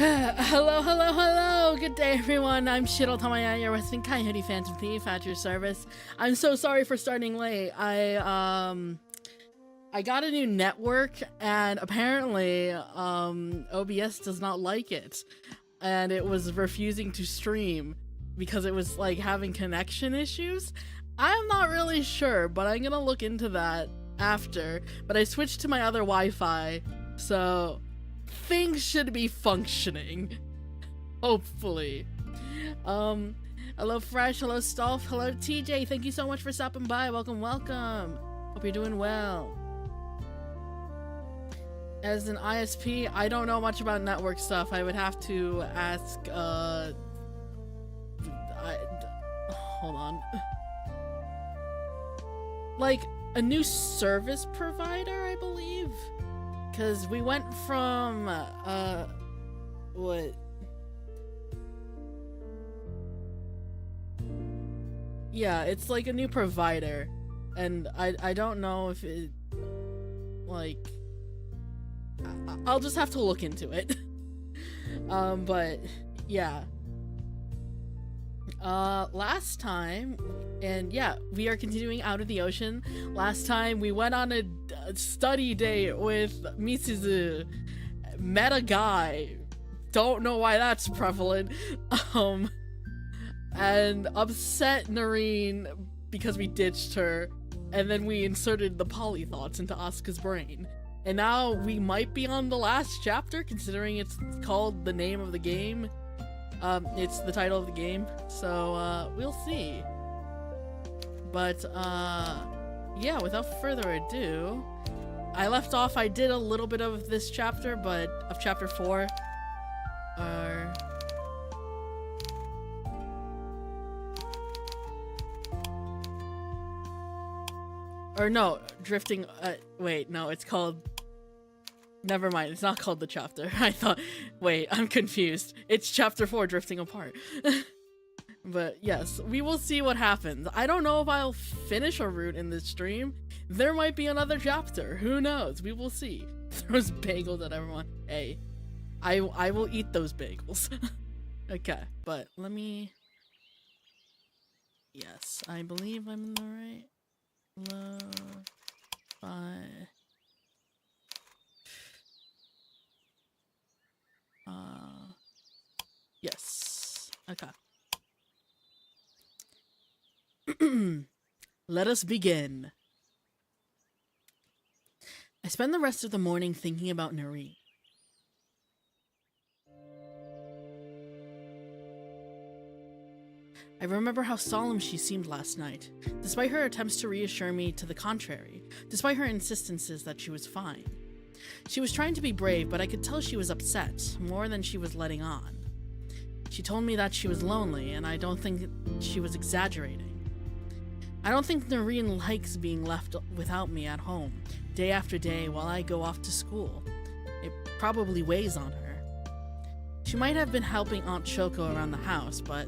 Hello. Good day, everyone. I'm Shiro Tamaya, your resident Coyote Phantom Thief at your service. I'm so sorry for starting late. I got a new network, and apparently, OBS does not like it, and it was refusing to stream because it was like having connection issues. I'm not really sure, but I'm gonna look into that after. But I switched to my other Wi-Fi, so things should be functioning. Hopefully. Hello Fresh, hello Stolf, hello TJ, thank you so much for stopping by. Welcome. Hope you're doing well. As an ISP, I don't know much about network stuff. I would have to ask, hold on. Like, a new service provider, I believe? Because we went from, what? Yeah, it's like a new provider, and I don't know if it, like, I'll just have to look into it. But, yeah. Last time, and yeah, we are continuing Out of the Ocean. Last time, we went on a study date with Mitsuzu. Met a guy. Don't know why that's prevalent. And upset Noreen because we ditched her, and then we inserted the polythoughts into Asuka's brain. And now we might be on the last chapter, considering it's called the name of the game. It's the title of the game, so, we'll see. But, yeah, without further ado, I left off, I did a little bit of this chapter, but, of chapter 4, or no, drifting, wait, no, it's called, never mind, it's not called the chapter. I thought, wait, I'm confused. It's chapter 4, Drifting Apart. But yes, we will see what happens. I don't know if I'll finish a route in this stream. There might be another chapter. Who knows? We will see. Those bagels at everyone. Hey, I will eat those bagels. Okay, but let me... Yes, I believe I'm in the right... Yes. Okay. Let us begin. I spend the rest of the morning thinking about Noreen. I remember how solemn she seemed last night, despite her attempts to reassure me to the contrary, despite her insistences that she was fine. She was trying to be brave, but I could tell she was upset, more than she was letting on. She told me that she was lonely, and I don't think she was exaggerating. I don't think Noreen likes being left without me at home, day after day while I go off to school. It probably weighs on her. She might have been helping Aunt Choco around the house, but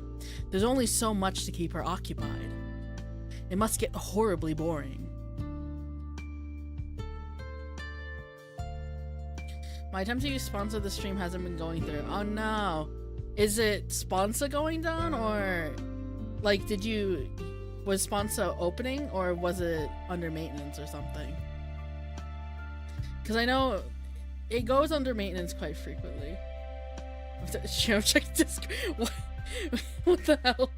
there's only so much to keep her occupied. It must get horribly boring. My attempt to use sponsor the stream hasn't been going through. Oh no! Is it sponsor going down, or like was sponsor opening, or was it under maintenance or something? Because I know it goes under maintenance quite frequently. Check this. What the hell?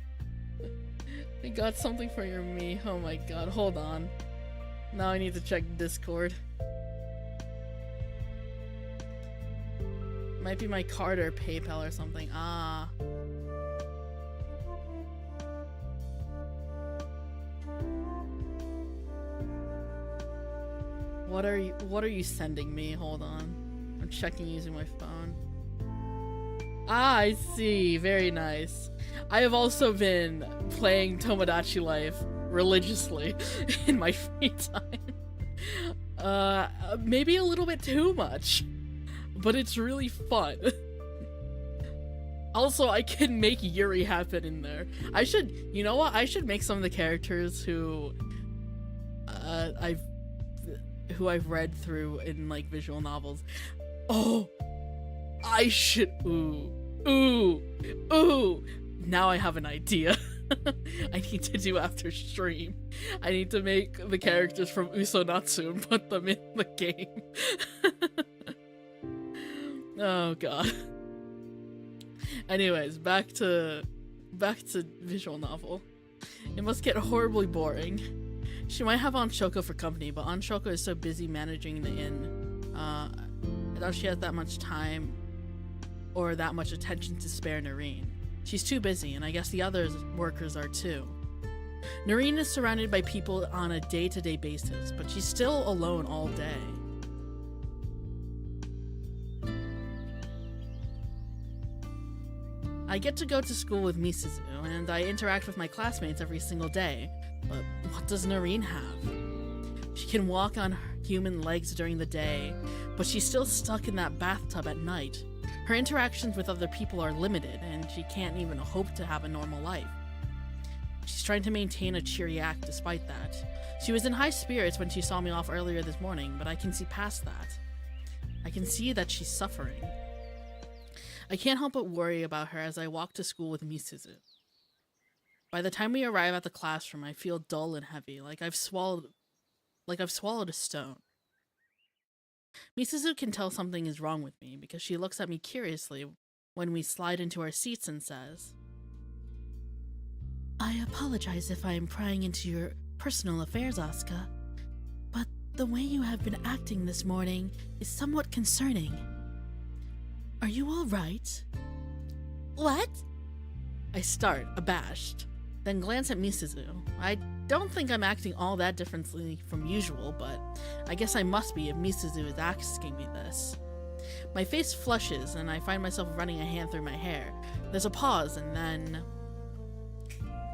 I got something for your me. Oh my god, hold on. Now I need to check Discord. Might be my card or PayPal or something. Ah. What are you sending me? Hold on. I'm checking using my phone. Ah, I see. Very nice. I have also been playing Tomodachi Life religiously in my free time. Maybe a little bit too much. But it's really fun. Also, I can make Yuri happen in there. You know what? I should make some of the characters who I've read through in like visual novels. Oh, I should. Ooh. Now I have an idea. I need to do after stream. I need to make the characters from Usonatsu and put them in the game. Oh god. Anyways, back to visual novel. It must get horribly boring. She might have Anshoko for company, but Anshoko is so busy managing the inn. I doubt she has that much time or that much attention to spare Noreen. She's too busy, and I guess the other workers are too. Noreen is surrounded by people on a day-to-day basis, but she's still alone all day. I get to go to school with Misuzu, and I interact with my classmates every single day, but what does Noreen have? She can walk on human legs during the day, but she's still stuck in that bathtub at night. Her interactions with other people are limited, and she can't even hope to have a normal life. She's trying to maintain a cheery act despite that. She was in high spirits when she saw me off earlier this morning, but I can see past that. I can see that she's suffering. I can't help but worry about her as I walk to school with Misuzu. By the time we arrive at the classroom, I feel dull and heavy, like I've swallowed a stone. Misuzu can tell something is wrong with me because she looks at me curiously when we slide into our seats and says, "I apologize if I am prying into your personal affairs, Asuka, but the way you have been acting this morning is somewhat concerning. Are you all right?" "What?" I start, abashed, then glance at Misuzu. I don't think I'm acting all that differently from usual, but I guess I must be if Misuzu is asking me this. My face flushes, and I find myself running a hand through my hair. There's a pause, and then...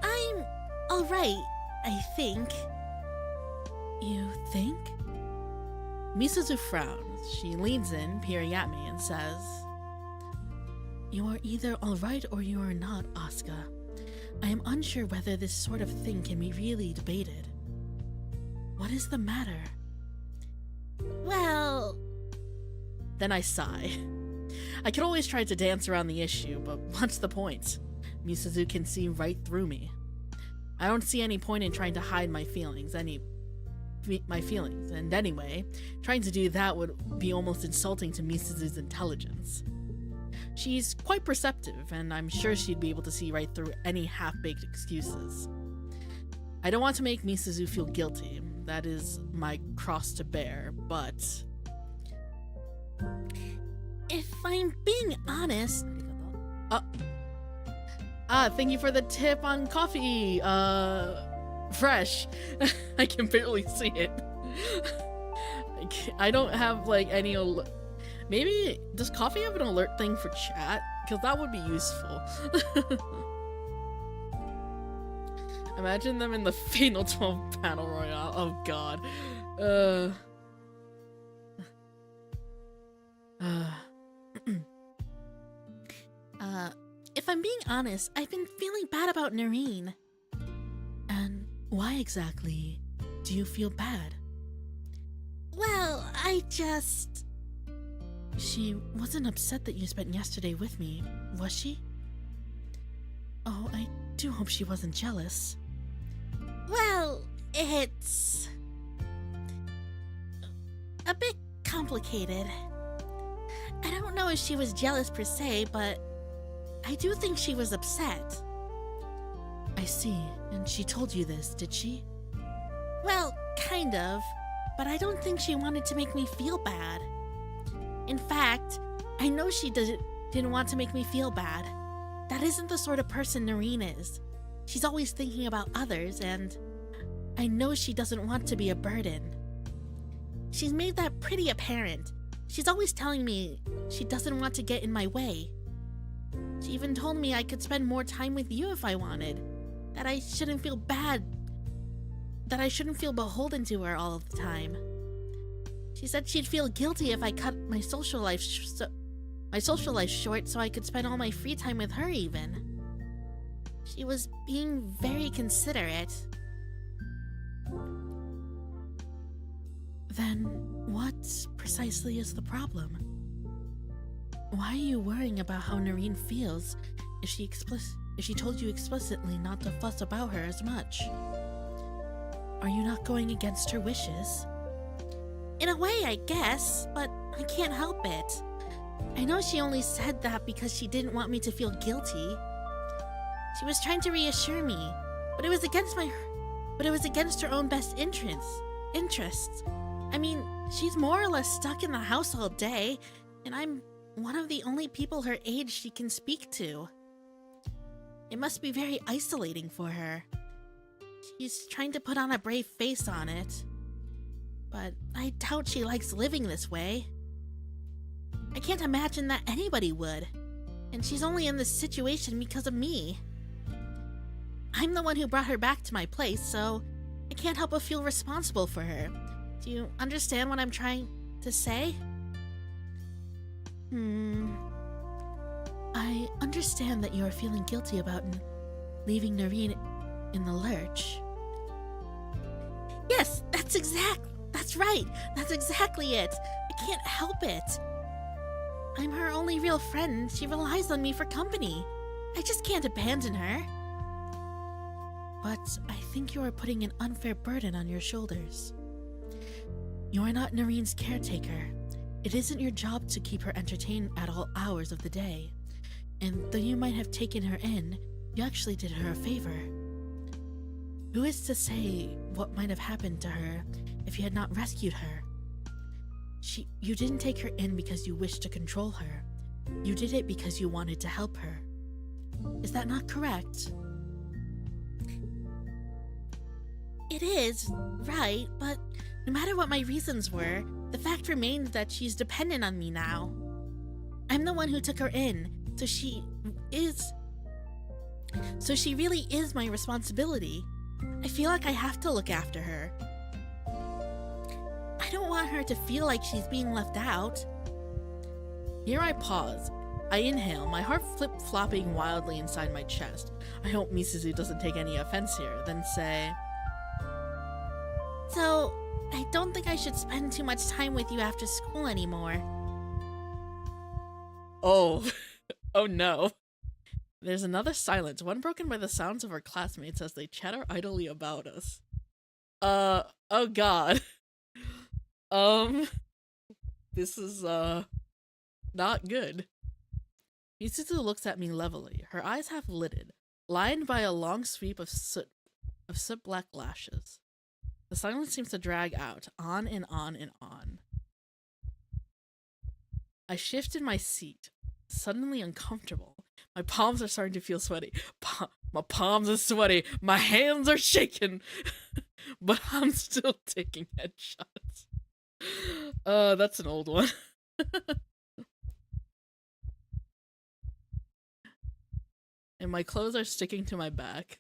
"I'm alright, I think." "You think?" Misuzu frowns. She leans in, peering at me, and says, "You are either alright or you are not, Asuka. I am unsure whether this sort of thing can be really debated. What is the matter?" "Well..." Then I sigh. I could always try to dance around the issue, but what's the point? Misuzu can see right through me. I don't see any point in trying to hide my feelings, and anyway, trying to do that would be almost insulting to Misuzu's intelligence. She's quite perceptive, and I'm sure she'd be able to see right through any half-baked excuses. I don't want to make Misuzu feel guilty. That is my cross to bear, but... If I'm being honest... thank you for the tip on coffee, fresh. I can barely see it. I don't have, like, any... Maybe, does coffee have an alert thing for chat? Because that would be useful. Imagine them in the Fatal 12 Battle Royale. Oh god. If I'm being honest, I've been feeling bad about Noreen. And why exactly do you feel bad? Well, She wasn't upset that you spent yesterday with me, was she? Oh, I do hope she wasn't jealous. Well, it's... a bit complicated. I don't know if she was jealous per se, but I do think she was upset. I see, and she told you this, did she? Well, kind of, but I don't think she wanted to make me feel bad. In fact, I know she didn't want to make me feel bad. That isn't the sort of person Noreen is. She's always thinking about others, and I know she doesn't want to be a burden. She's made that pretty apparent. She's always telling me she doesn't want to get in my way. She even told me I could spend more time with you if I wanted. That I shouldn't feel bad. That I shouldn't feel beholden to her all of the time. She said she'd feel guilty if I cut my social life short so I could spend all my free time with her even. She was being very considerate. Then what precisely is the problem? Why are you worrying about how Noreen feels if she told you explicitly not to fuss about her as much? Are you not going against her wishes? In a way, I guess, but I can't help it. I know she only said that because she didn't want me to feel guilty. She was trying to reassure me, but it was against her own best interests. I mean, she's more or less stuck in the house all day, and I'm one of the only people her age she can speak to. It must be very isolating for her. She's trying to put on a brave face on it, but I doubt she likes living this way. I can't imagine that anybody would, and she's only in this situation because of me. I'm the one who brought her back to my place, so I can't help but feel responsible for her. Do you understand what I'm trying to say? I understand that you are feeling guilty about leaving Noreen in the lurch. Yes, that's right. That's exactly it. I can't help it. I'm her only real friend. She relies on me for company. I just can't abandon her. But I think you are putting an unfair burden on your shoulders. You are not Noreen's caretaker. It isn't your job to keep her entertained at all hours of the day. And though you might have taken her in, you actually did her a favor. Who is to say what might have happened to her if you had not rescued her? You didn't take her in because you wished to control her. You did it because you wanted to help her. Is that not correct? It is, right, but no matter what my reasons were, the fact remains that she's dependent on me now. I'm the one who took her in, so she really is my responsibility. I feel like I have to look after her. I don't want her to feel like she's being left out. Here I pause. I inhale, my heart flip-flopping wildly inside my chest. I hope Misuzu doesn't take any offense here, then say, so, I don't think I should spend too much time with you after school anymore. Oh. Oh no. There's another silence, one broken by the sounds of our classmates as they chatter idly about us. Oh god. This is, not good. Misuzu looks at me levelly, her eyes half lidded, lined by a long sweep of soot-black lashes. The silence seems to drag out, on and on and on. I shift in my seat, suddenly uncomfortable. My palms are starting to feel sweaty. My palms are sweaty. My hands are shaking. But I'm still taking headshots. That's an old one. And my clothes are sticking to my back.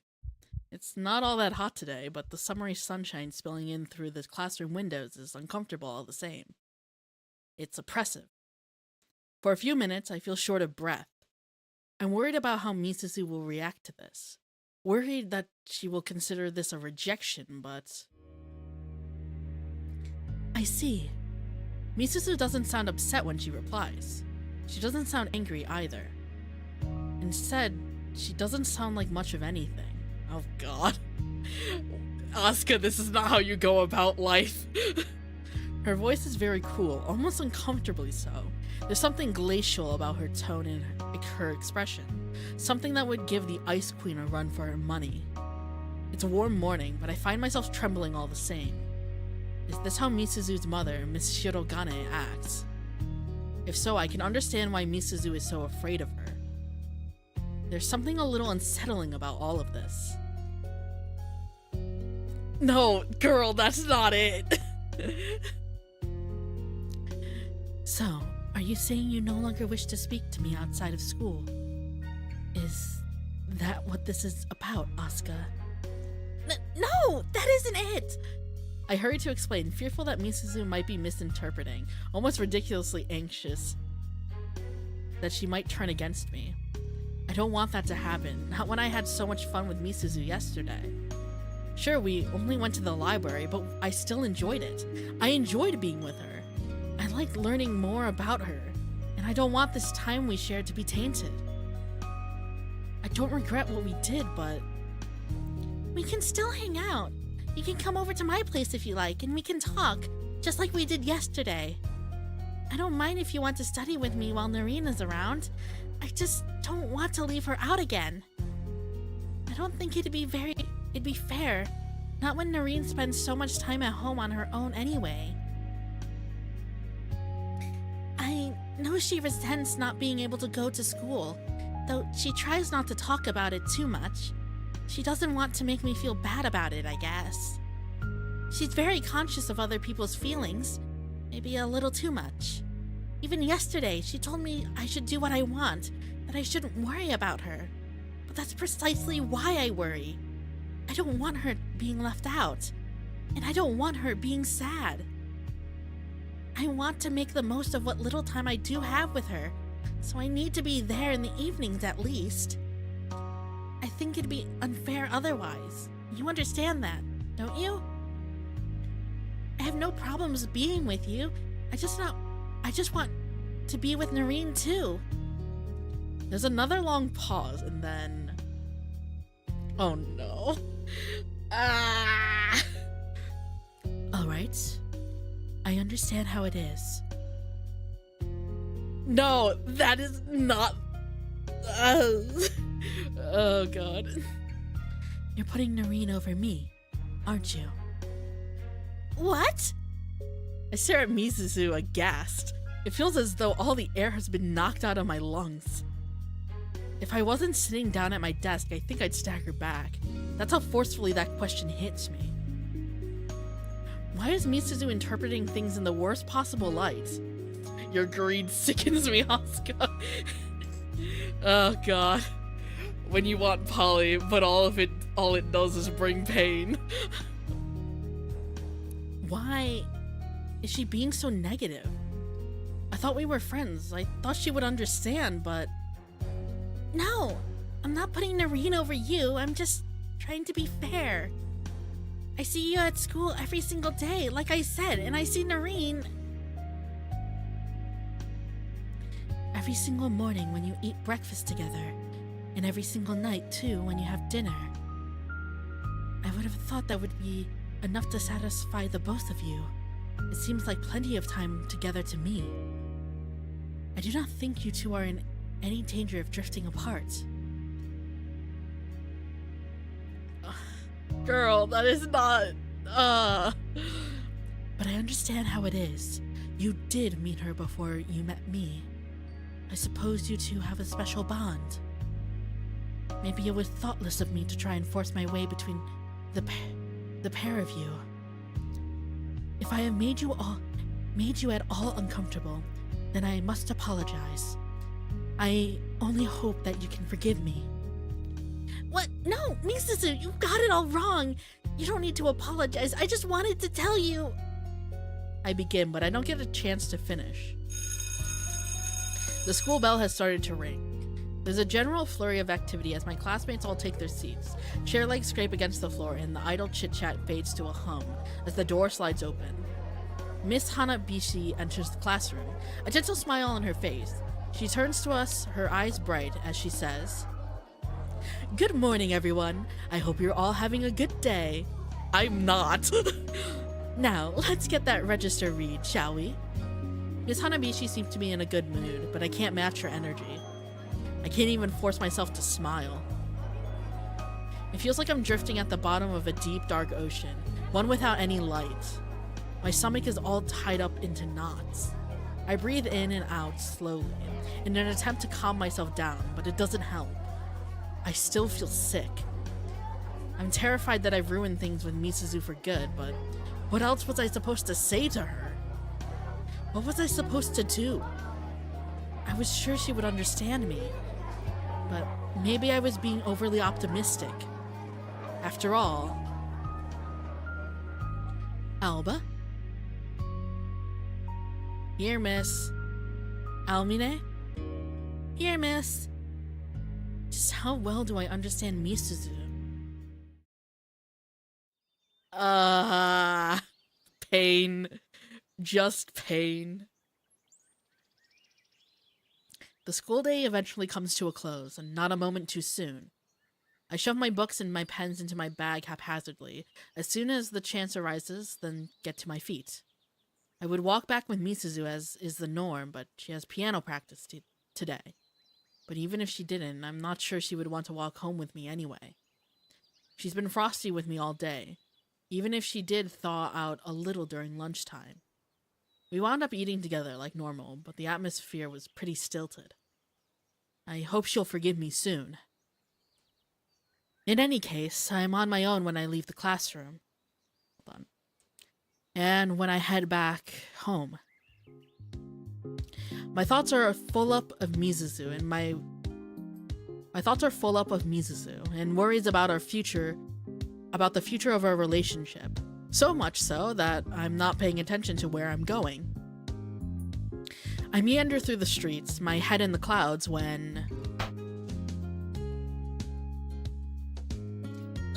It's not all that hot today, but the summery sunshine spilling in through the classroom windows is uncomfortable all the same. It's oppressive. For a few minutes, I feel short of breath. I'm worried about how Misuzu will react to this. Worried that she will consider this a rejection, but... I see. Misuzu doesn't sound upset when she replies. She doesn't sound angry either. Instead, she doesn't sound like much of anything. Oh god. Asuka, this is not how you go about life. Her voice is very cool, almost uncomfortably so. There's something glacial about her tone and her expression. Something that would give the Ice Queen a run for her money. It's a warm morning, but I find myself trembling all the same. Is this how Misuzu's mother, Miss Shirogane, acts? If so, I can understand why Misuzu is so afraid of her. There's something a little unsettling about all of this. No, girl, that's not it. So, are you saying you no longer wish to speak to me outside of school? Is that what this is about, Asuka? No, that isn't it! I hurry to explain, fearful that Misuzu might be misinterpreting, almost ridiculously anxious that she might turn against me. I don't want that to happen, not when I had so much fun with Misuzu yesterday. Sure, we only went to the library, but I still enjoyed it. I enjoyed being with her. I liked learning more about her, And I don't want this time we shared to be tainted. I don't regret what we did, but... We can still hang out. You can come over to my place if you like, and we can talk, just like we did yesterday. I don't mind if you want to study with me while Noreen is around. I just don't want to leave her out again. I don't think it'd be fair. Not when Noreen spends so much time at home on her own anyway. I know she resents not being able to go to school, though she tries not to talk about it too much. She doesn't want to make me feel bad about it, I guess. She's very conscious of other people's feelings, maybe a little too much. Even yesterday, she told me I should do what I want, that I shouldn't worry about her. But that's precisely why I worry. I don't want her being left out, and I don't want her being sad. I want to make the most of what little time I do have with her, so I need to be there in the evenings at least. I think it'd be unfair otherwise. You understand that, don't you? I have no problems being with you. I just want to be with Noreen too. There's another long pause and then... Oh no. Alright. I understand how it is. No, that is not... Oh god. You're putting Noreen over me, aren't you? What? I stare at Mizuzu aghast. It feels as though all the air has been knocked out of my lungs. If I wasn't sitting down at my desk, I think I'd stagger back. That's how forcefully that question hits me. Why is Mizuzu interpreting things in the worst possible light? Your greed sickens me, Asuka. Oh god. When you want Polly, but all it does is bring pain. Why is she being so negative? I thought we were friends. I thought she would understand, but... No! I'm not putting Noreen over you. I'm just trying to be fair. I see you at school every single day, like I said, and I see Noreen... every single morning when you eat breakfast together, and every single night, too, when you have dinner. I would have thought that would be enough to satisfy the both of you. It seems like plenty of time together to me. I do not think you two are in any danger of drifting apart. Girl, that is not... But I understand how it is. You did meet her before you met me. I suppose you two have a special bond. Maybe it was thoughtless of me to try and force my way between the pair of you. If I have made you at all uncomfortable, then I must apologize. I only hope that you can forgive me. What? No, Mizuzu, you got it all wrong. You don't need to apologize. I just wanted to tell you. I begin, but I don't get a chance to finish. The school bell has started to ring. There's a general flurry of activity as my classmates all take their seats. Chair legs scrape against the floor and the idle chit-chat fades to a hum as the door slides open. Miss Hanabishi enters the classroom, a gentle smile on her face. She turns to us, her eyes bright, as she says, "Good morning, everyone. I hope you're all having a good day." I'm not. Now, let's get that register read, shall we? Miss Hanabishi seems to be in a good mood, but I can't match her energy. I can't even force myself to smile. It feels like I'm drifting at the bottom of a deep, dark ocean, one without any light. My stomach is all tied up into knots. I breathe in and out slowly, in an attempt to calm myself down, but it doesn't help. I still feel sick. I'm terrified that I've ruined things with Mizuzu for good, but what else was I supposed to say to her? What was I supposed to do? I was sure she would understand me, but maybe I was being overly optimistic. After all... Alba? Here, miss. Almine? Here, miss. Just how well do I understand Mizuzu? Pain. Just pain. The school day eventually comes to a close, and not a moment too soon. I shove my books and my pens into my bag haphazardly. As soon as the chance arises, then get to my feet. I would walk back with Misuzu as is the norm, but she has piano practice today. But even if she didn't, I'm not sure she would want to walk home with me anyway. She's been frosty with me all day, even if she did thaw out a little during lunchtime. We wound up eating together like normal, but the atmosphere was pretty stilted. I hope she'll forgive me soon. In any case, I'm on my own when I leave the classroom. Hold on. And when I head back home. My thoughts are full up of Misuzu and worries about the future of our relationship. So much so that I'm not paying attention to where I'm going. I meander through the streets, my head in the clouds, when...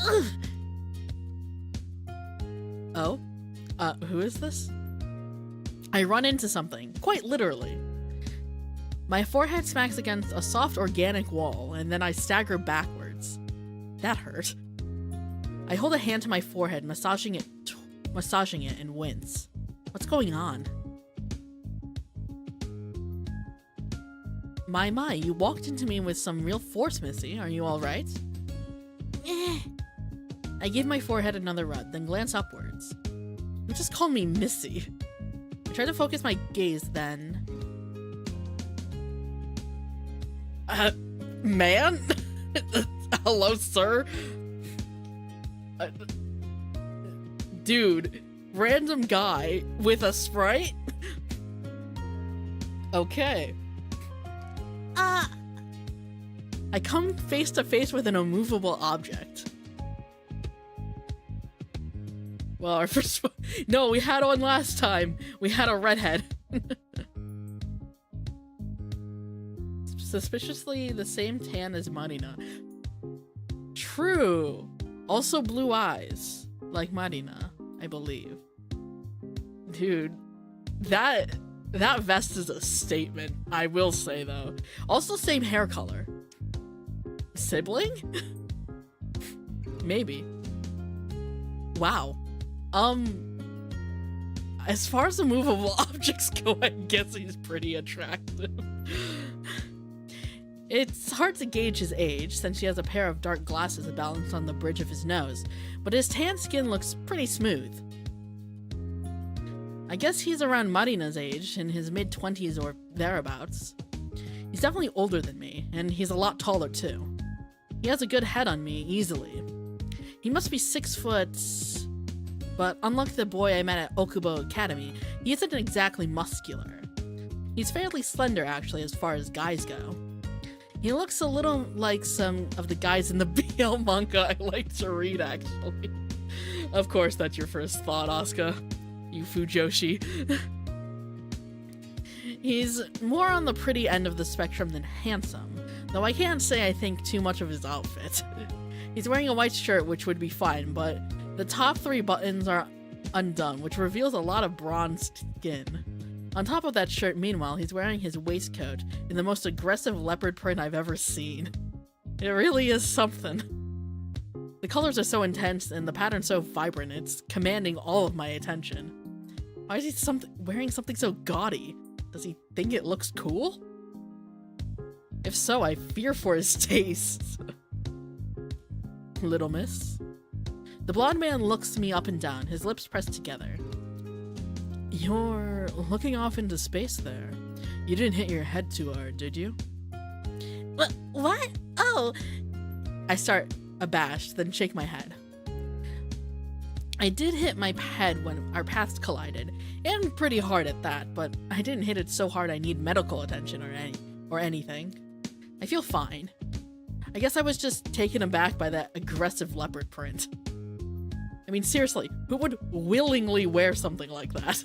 Ugh. Oh? Who is this? I run into something, quite literally. My forehead smacks against a soft organic wall, and then I stagger backwards. That hurt. I hold a hand to my forehead, massaging it and wince. What's going on? My, you walked into me with some real force, Missy. Are you alright? I give my forehead another rub, then glance upwards. You just called me Missy. I try to focus my gaze, then... Man? Hello, sir? Dude, random guy with a Sprite? Okay. I come face to face with an immovable object. Well, our first one... No, we had one last time. We had a redhead. Suspiciously the same tan as Marina. True. Also blue eyes. Like Marina, I believe. Dude, that vest is a statement, I will say, though. Also same hair color. Sibling? Maybe. Wow. As far as the movable objects go, I guess he's pretty attractive. It's hard to gauge his age, since he has a pair of dark glasses balanced on the bridge of his nose, but his tan skin looks pretty smooth. I guess he's around Marina's age, in his mid-20s or thereabouts. He's definitely older than me, and he's a lot taller too. He has a good head on me, easily. He must be 6 foot... But unlike the boy I met at Okubo Academy, he isn't exactly muscular. He's fairly slender, actually, as far as guys go. He looks a little like some of the guys in the BL manga I like to read, actually. Of course, that's your first thought, Asuka. You Fujoshi. He's more on the pretty end of the spectrum than handsome, though I can't say I think too much of his outfit. He's wearing a white shirt, which would be fine, but the top 3 buttons are undone, which reveals a lot of bronzed skin. On top of that shirt, meanwhile, he's wearing his waistcoat in the most aggressive leopard print I've ever seen. It really is something. The colors are so intense and the pattern so vibrant, it's commanding all of my attention. Why is he wearing something so gaudy? Does he think it looks cool? If so, I fear for his tastes. Little miss. The blonde man looks me up and down, his lips pressed together. You're looking off into space there. You didn't hit your head too hard, did you? What? Oh! I start abashed, then shake my head. I did hit my head when our paths collided, and pretty hard at that, but I didn't hit it so hard I need medical attention or anything. I feel fine. I guess I was just taken aback by that aggressive leopard print. I mean, seriously, who would willingly wear something like that?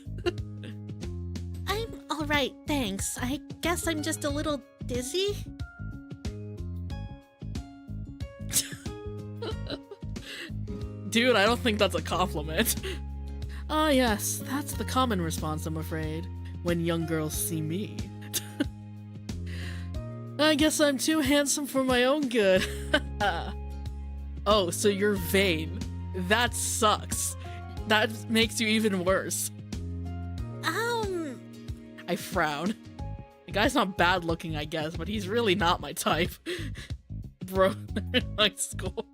I'm alright, thanks. I guess I'm just a little dizzy. Dude, I don't think that's a compliment. Ah, yes, that's the common response, I'm afraid, when young girls see me. I guess I'm too handsome for my own good. Oh, so you're vain. That sucks. That makes you even worse. I frown. The guy's not bad looking, I guess, but he's really not my type. Bro, in high school.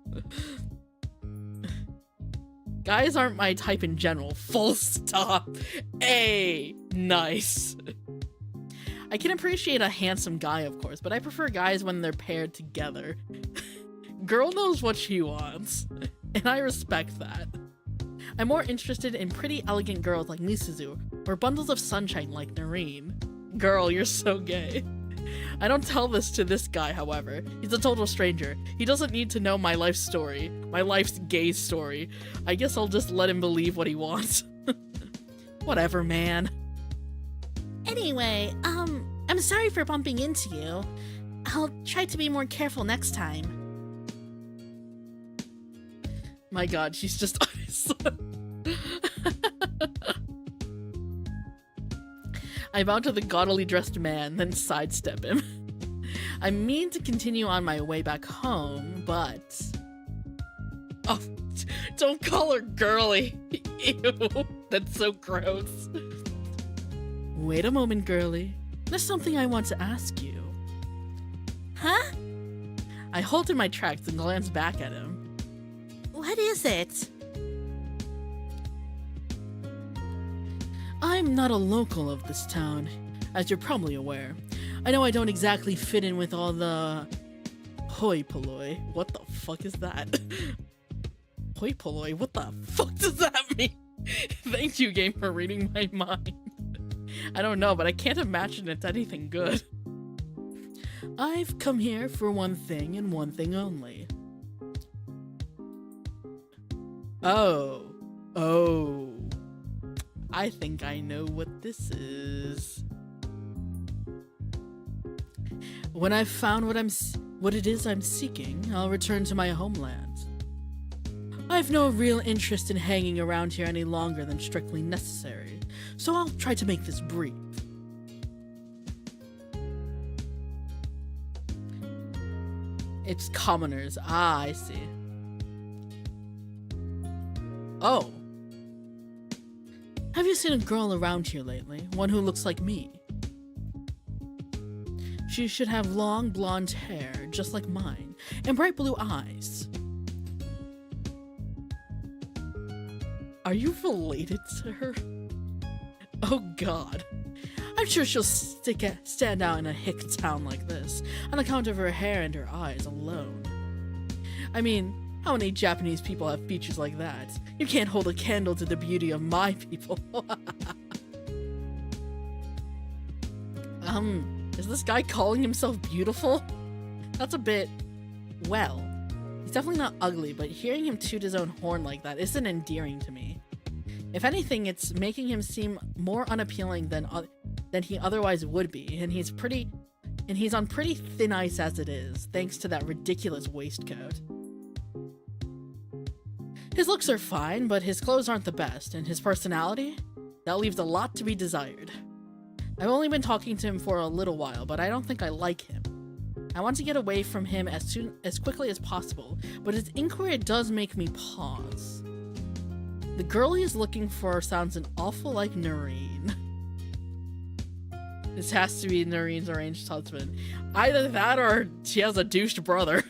Guys aren't my type in general. Full stop. Hey, nice. I can appreciate a handsome guy, of course, but I prefer guys when they're paired together. Girl knows what she wants, and I respect that. I'm more interested in pretty elegant girls like Misuzu, or bundles of sunshine like Noreen. Girl, you're so gay. I don't tell this to this guy, however. He's a total stranger. He doesn't need to know my life story. My life's gay story. I guess I'll just let him believe what he wants. Whatever, man. Anyway, I'm sorry for bumping into you. I'll try to be more careful next time. My god, she's just ice. I bow to the gaudily dressed man, then sidestep him. I mean to continue on my way back home, but... Oh, don't call her girly. Ew, that's so gross. Wait a moment, girly. There's something I want to ask you. Huh? I halt in my tracks and glance back at him. What is it? I'm not a local of this town, as you're probably aware. I know I don't exactly fit in with all the hoi polloi. What the fuck is that? Hoi polloi? What the fuck does that mean? Thank you, game, for reading my mind. I don't know, but I can't imagine it's anything good. I've come here for one thing and one thing only. Oh. I think I know what this is. When I've found what it is I'm seeking, I'll return to my homeland. I've no real interest in hanging around here any longer than strictly necessary, so I'll try to make this brief. It's commoners. Ah, I see. Oh. Have you seen a girl around here lately? One who looks like me? She should have long blonde hair, just like mine, and bright blue eyes. Are you related to her? Oh god. I'm sure she'll stand out in a hick town like this, on account of her hair and her eyes alone. I mean, how many Japanese people have features like that? You can't hold a candle to the beauty of my people. Is this guy calling himself beautiful? That's a bit... well, he's definitely not ugly, but hearing him toot his own horn like that isn't endearing to me. If anything, it's making him seem more unappealing than he otherwise would be, and he's on pretty thin ice as it is, thanks to that ridiculous waistcoat. His looks are fine, but his clothes aren't the best, and his personality? That leaves a lot to be desired. I've only been talking to him for a little while, but I don't think I like him. I want to get away from him as quickly as possible, but his inquiry does make me pause. The girl he's looking for sounds an awful like Noreen. This has to be Noreen's arranged husband. Either that or she has a douche brother.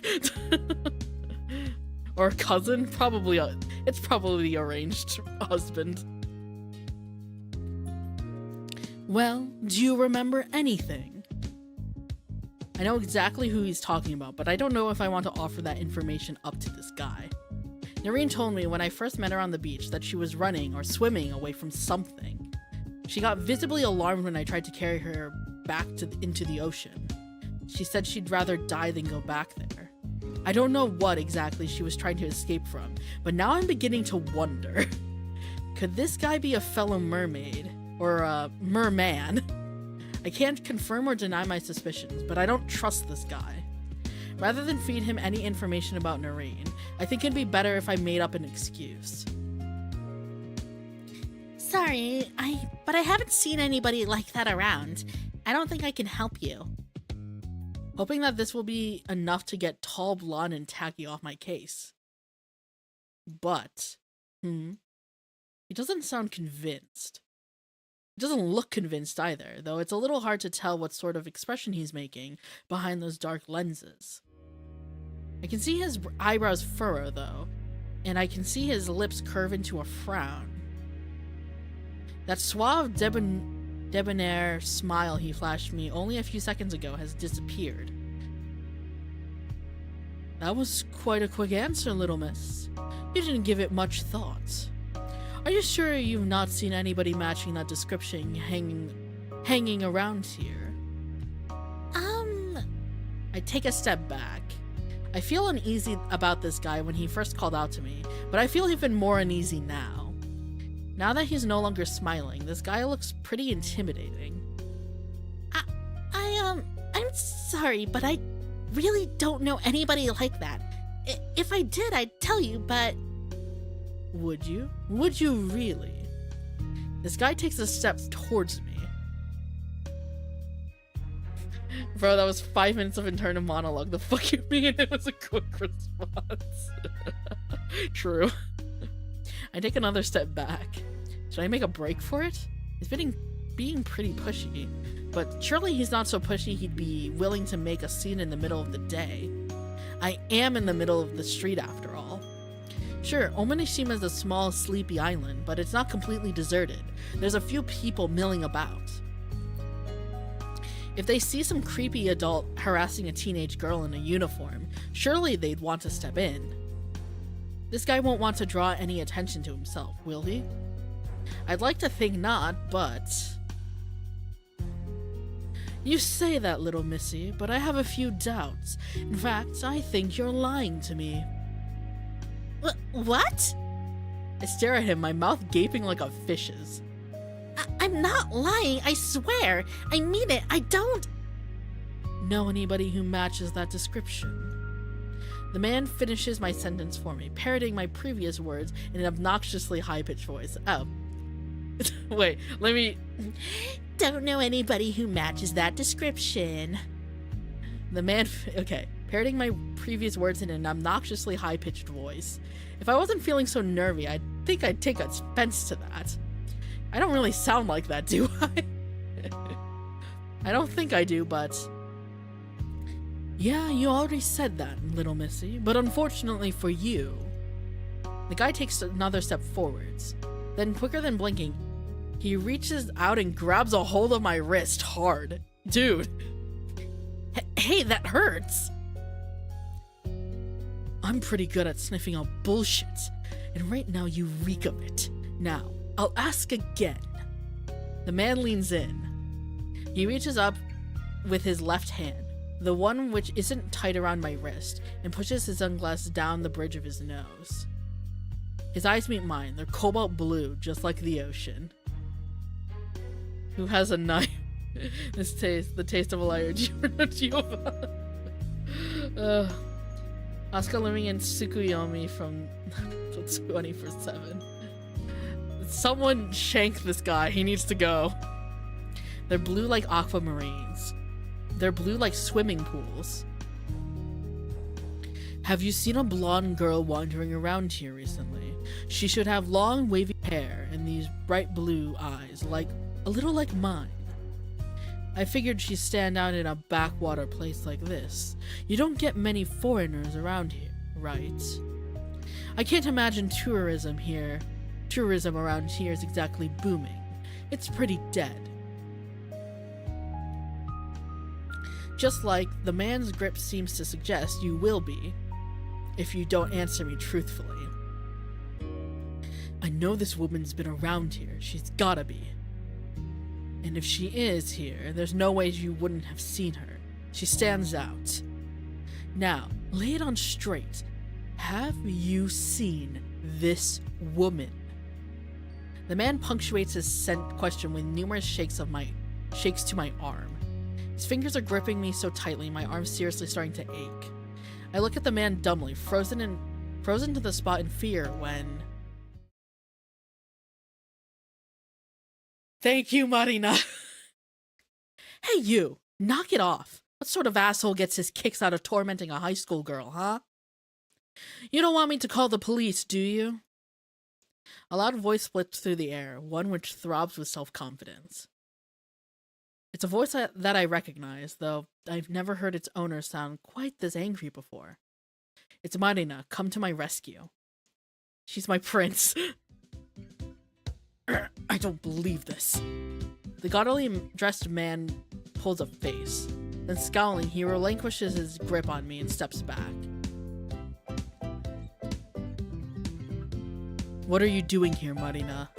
Or cousin? It's probably the arranged husband. Well, do you remember anything? I know exactly who he's talking about, but I don't know if I want to offer that information up to this guy. Noreen told me when I first met her on the beach that she was running or swimming away from something. She got visibly alarmed when I tried to carry her back into the ocean. She said she'd rather die than go back there. I don't know what exactly she was trying to escape from, but now I'm beginning to wonder. Could this guy be a fellow mermaid? Or a merman? I can't confirm or deny my suspicions, but I don't trust this guy. Rather than feed him any information about Noreen, I think it'd be better if I made up an excuse. Sorry, but I haven't seen anybody like that around. I don't think I can help you. hoping that this will be enough to get tall, blonde, and tacky off my case. But, he doesn't sound convinced. He doesn't look convinced either, though it's a little hard to tell what sort of expression he's making behind those dark lenses. I can see his eyebrows furrow, though, and I can see his lips curve into a frown. That suave, debonair smile he flashed me only a few seconds ago has disappeared. That was quite a quick answer, little miss. You didn't give it much thought. Are you sure you've not seen anybody matching that description hanging around here? I take a step back. I feel uneasy about this guy when he first called out to me, but I feel even more uneasy now. Now that he's no longer smiling, this guy looks pretty intimidating. I'm sorry, but I really don't know anybody like that. If I did, I'd tell you, but... Would you? Would you really? This guy takes a step towards me. Bro, that was 5 minutes of internal monologue. The fuck you mean it was a quick response? True. I take another step back. Should I make a break for it? He's being pretty pushy, but surely he's not so pushy he'd be willing to make a scene in the middle of the day. I am in the middle of the street after all. Sure, Omonishima is a small, sleepy island, but it's not completely deserted. There's a few people milling about. If they see some creepy adult harassing a teenage girl in a uniform, surely they'd want to step in. This guy won't want to draw any attention to himself, will he? I'd like to think not, but... You say that, little missy, but I have a few doubts. In fact, I think you're lying to me. What? I stare at him, my mouth gaping like a fish's. I'm not lying, I swear. I mean it, I don't... Know anybody who matches that description? The man finishes my sentence for me, parroting my previous words in an obnoxiously high-pitched voice. Oh. Wait, let me... Don't know anybody who matches that description. The man... Okay, parroting my previous words in an obnoxiously high-pitched voice. If I wasn't feeling so nervy, I'd think I'd take offense to that. I don't really sound like that, do I? I don't think I do, but... Yeah, you already said that, little missy, but unfortunately for you... The guy takes another step forwards. Then, quicker than blinking, he reaches out and grabs a hold of my wrist hard. Dude. Hey, that hurts! I'm pretty good at sniffing out bullshit, and right now you reek of it. Now, I'll ask again. The man leans in. He reaches up with his left hand, the one which isn't tight around my wrist, and pushes his sunglasses down the bridge of his nose. His eyes meet mine. They're cobalt blue, just like the ocean. Who has a knife? The taste of a liar. Asuka living in Tsukuyomi from 24/7. Someone shank this guy. He needs to go. They're blue like aquamarines. They're blue like swimming pools. Have you seen a blonde girl wandering around here recently? She should have long, wavy hair and these bright blue eyes, a little like mine. I figured she'd stand out in a backwater place like this. You don't get many foreigners around here, right? I can't imagine tourism around here is exactly booming. It's pretty dead. Just like the man's grip seems to suggest you will be, if you don't answer me truthfully. I know this woman's been around here. She's gotta be. And if she is here, there's no way you wouldn't have seen her. She stands out. Now, lay it on straight. Have you seen this woman? The man punctuates his question with numerous shakes to my arm. His fingers are gripping me so tightly, my arm's seriously starting to ache. I look at the man dumbly, frozen to the spot in fear when... Thank you, Marina. Hey, you! Knock it off. What sort of asshole gets his kicks out of tormenting a high school girl, huh? You don't want me to call the police, do you? A loud voice splits through the air, one which throbs with self-confidence. It's a voice that I recognize, though I've never heard its owner sound quite this angry before. It's Marina, come to my rescue. She's my prince. I don't believe this. The gaudily dressed man pulls a face. Then scowling, he relinquishes his grip on me and steps back. What are you doing here, Marina?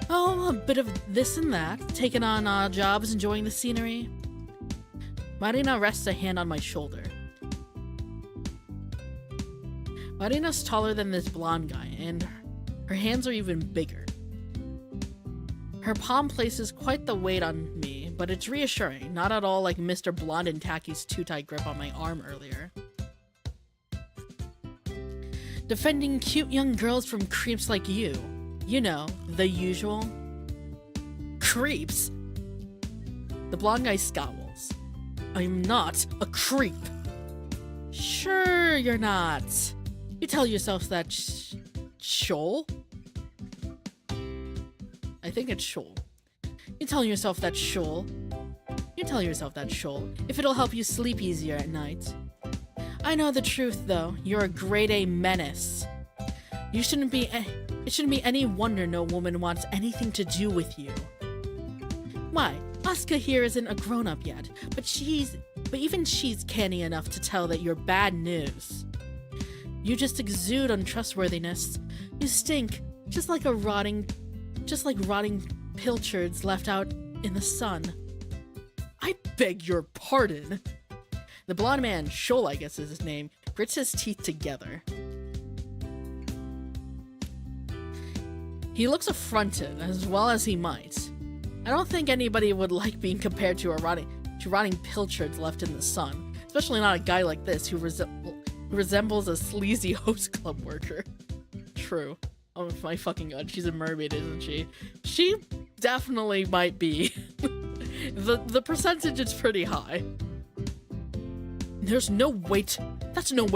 Oh, a bit of this and that. Taking on odd jobs, enjoying the scenery. Marina rests a hand on my shoulder. Marina's taller than this blonde guy, and her hands are even bigger. Her palm places quite the weight on me, but it's reassuring, not at all like Mr. Blonde and Tacky's too-tight grip on my arm earlier. Defending cute young girls from creeps like you. You know, the usual. Creeps? The blonde guy scowls. I'm not a creep. Sure you're not. You tell yourself that Shoal? I think it's Shoal. You tell yourself that Shoal. You tell yourself that Shoal, if it'll help you sleep easier at night. I know the truth, though. You're a grade A menace. It shouldn't be any wonder no woman wants anything to do with you. Why, Asuka here isn't a grown-up yet, but even she's canny enough to tell that you're bad news. You just exude untrustworthiness. You stink, just like rotting pilchards left out in the sun. I beg your pardon. The blonde man, Shoal I guess is his name, grits his teeth together. He looks affronted, as well as he might. I don't think anybody would like being compared to rotting pilchards left in the sun, especially not a guy like this who resembles a sleazy host club worker. True. Oh my fucking god, she's a mermaid, isn't she? She definitely might be. The percentage is pretty high. That's no way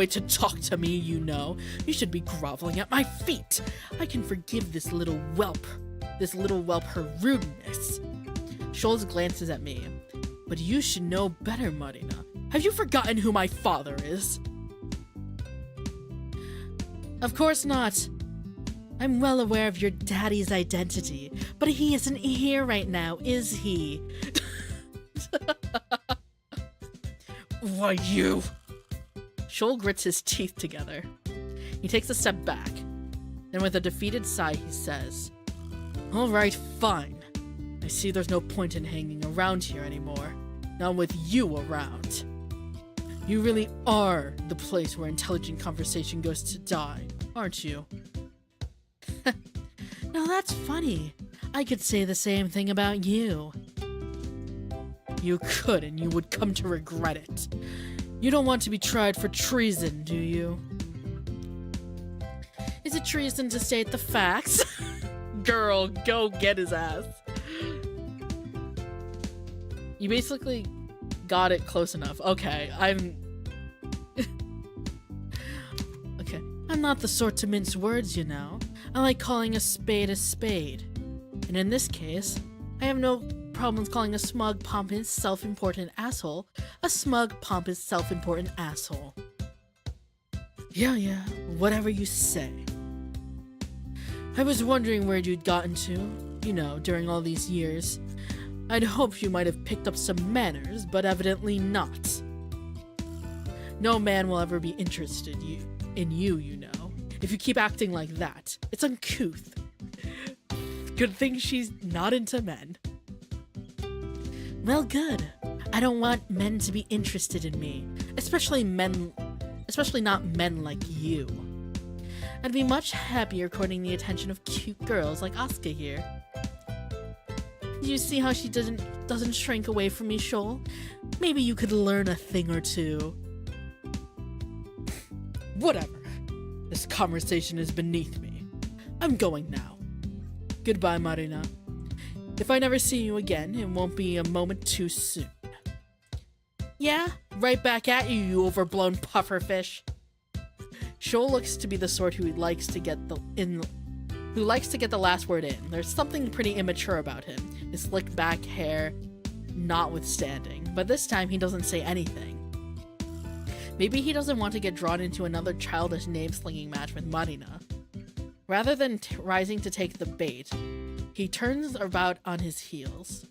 to talk to me, you know. You should be groveling at my feet. I can forgive this little whelp her rudeness. Shoals glances at me. But you should know better, Marina. Have you forgotten who my father is? Of course not. I'm well aware of your daddy's identity, but he isn't here right now, is he? Why, you? Shoal grits his teeth together. He takes a step back. Then with a defeated sigh, he says, Alright, fine. I see there's no point in hanging around here anymore. Not with you around. You really are the place where intelligent conversation goes to die, aren't you? Now that's funny. I could say the same thing about you. You could, and you would come to regret it. You don't want to be tried for treason, do you? Is it treason to state the facts? Girl, go get his ass. You basically got it close enough. Okay, Okay, I'm not the sort to mince words, you know. I like calling a spade a spade. And in this case, I have no problems calling a smug, pompous, self-important asshole a smug, pompous, self-important asshole. Yeah, whatever you say. I was wondering where you'd gotten to, you know, during all these years. I'd hoped you might have picked up some manners, but evidently not. No man will ever be interested in you, you know. If you keep acting like that, it's uncouth. Good thing she's not into men. Well, good. I don't want men to be interested in me, especially not men like you. I'd be much happier courting the attention of cute girls like Asuka here. Do you see how she doesn't shrink away from me, Shoal? Maybe you could learn a thing or two. Whatever. This conversation is beneath me. I'm going now. Goodbye, Marina. If I never see you again, it won't be a moment too soon. Yeah, right back at you, you overblown pufferfish. Shoal looks to be the sort who likes to get the last word in. There's something pretty immature about him, his slicked back hair notwithstanding, but this time he doesn't say anything. Maybe he doesn't want to get drawn into another childish name-slinging match with Marina. Rather than rising to take the bait, he turns about on his heels.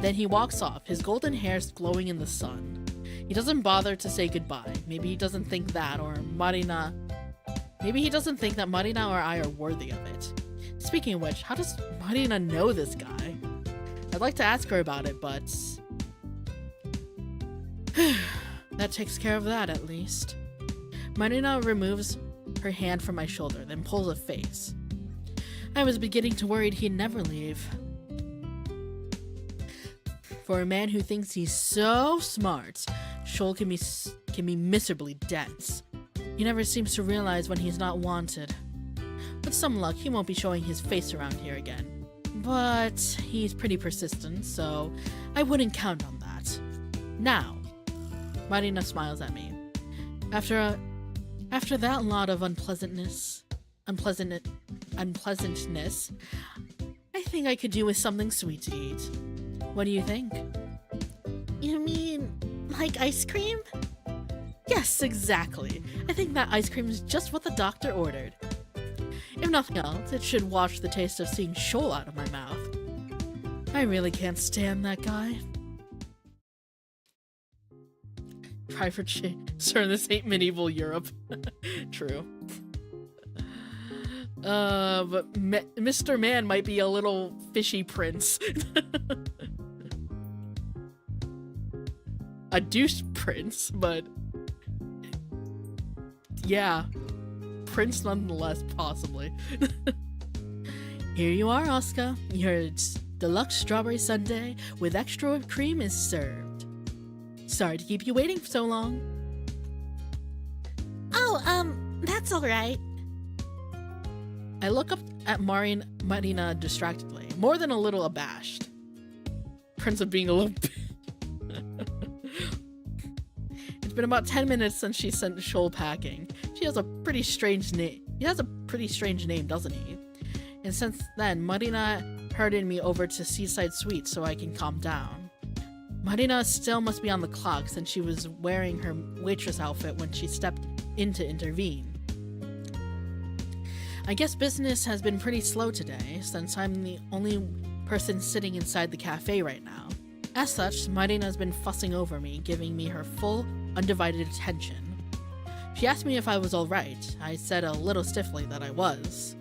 Then he walks off, his golden hair glowing in the sun. He doesn't bother to say goodbye. Maybe he doesn't think that Marina or I are worthy of it. Speaking of which, how does Marina know this guy? I'd like to ask her about it, but that takes care of that at least. Marina removes her hand from my shoulder, then pulls a face. I was beginning to worry he'd never leave. For a man who thinks he's so smart, Shoal can be miserably dense. He never seems to realize when he's not wanted. With some luck, he won't be showing his face around here again. But he's pretty persistent, so I wouldn't count on that. Now, Marina smiles at me. After that lot of unpleasantness, I think I could do with something sweet to eat. What do you think? You mean, like ice cream? Yes, exactly. I think that ice cream is just what the doctor ordered. If nothing else, it should wash the taste of seeing Shoal out of my mouth. I really can't stand that guy. Try for Sir, this ain't medieval Europe. True. But Mr. Man might be a little fishy prince. A douche prince, but yeah, prince nonetheless, possibly. Here you are, Oscar. Your deluxe strawberry sundae with extra whipped cream is served. Sorry to keep you waiting for so long. Oh, that's alright. I look up at Marina distractedly, more than a little abashed. Prince of being a little It's been about 10 minutes since she sent Shoal packing. He has a pretty strange name, doesn't he? And since then, Marina herded me over to Seaside Suite so I can calm down. Marina still must be on the clock since she was wearing her waitress outfit when she stepped in to intervene. I guess business has been pretty slow today, since I'm the only person sitting inside the cafe right now. As such, Marina's been fussing over me, giving me her full, undivided attention. She asked me if I was alright. I said a little stiffly that I was.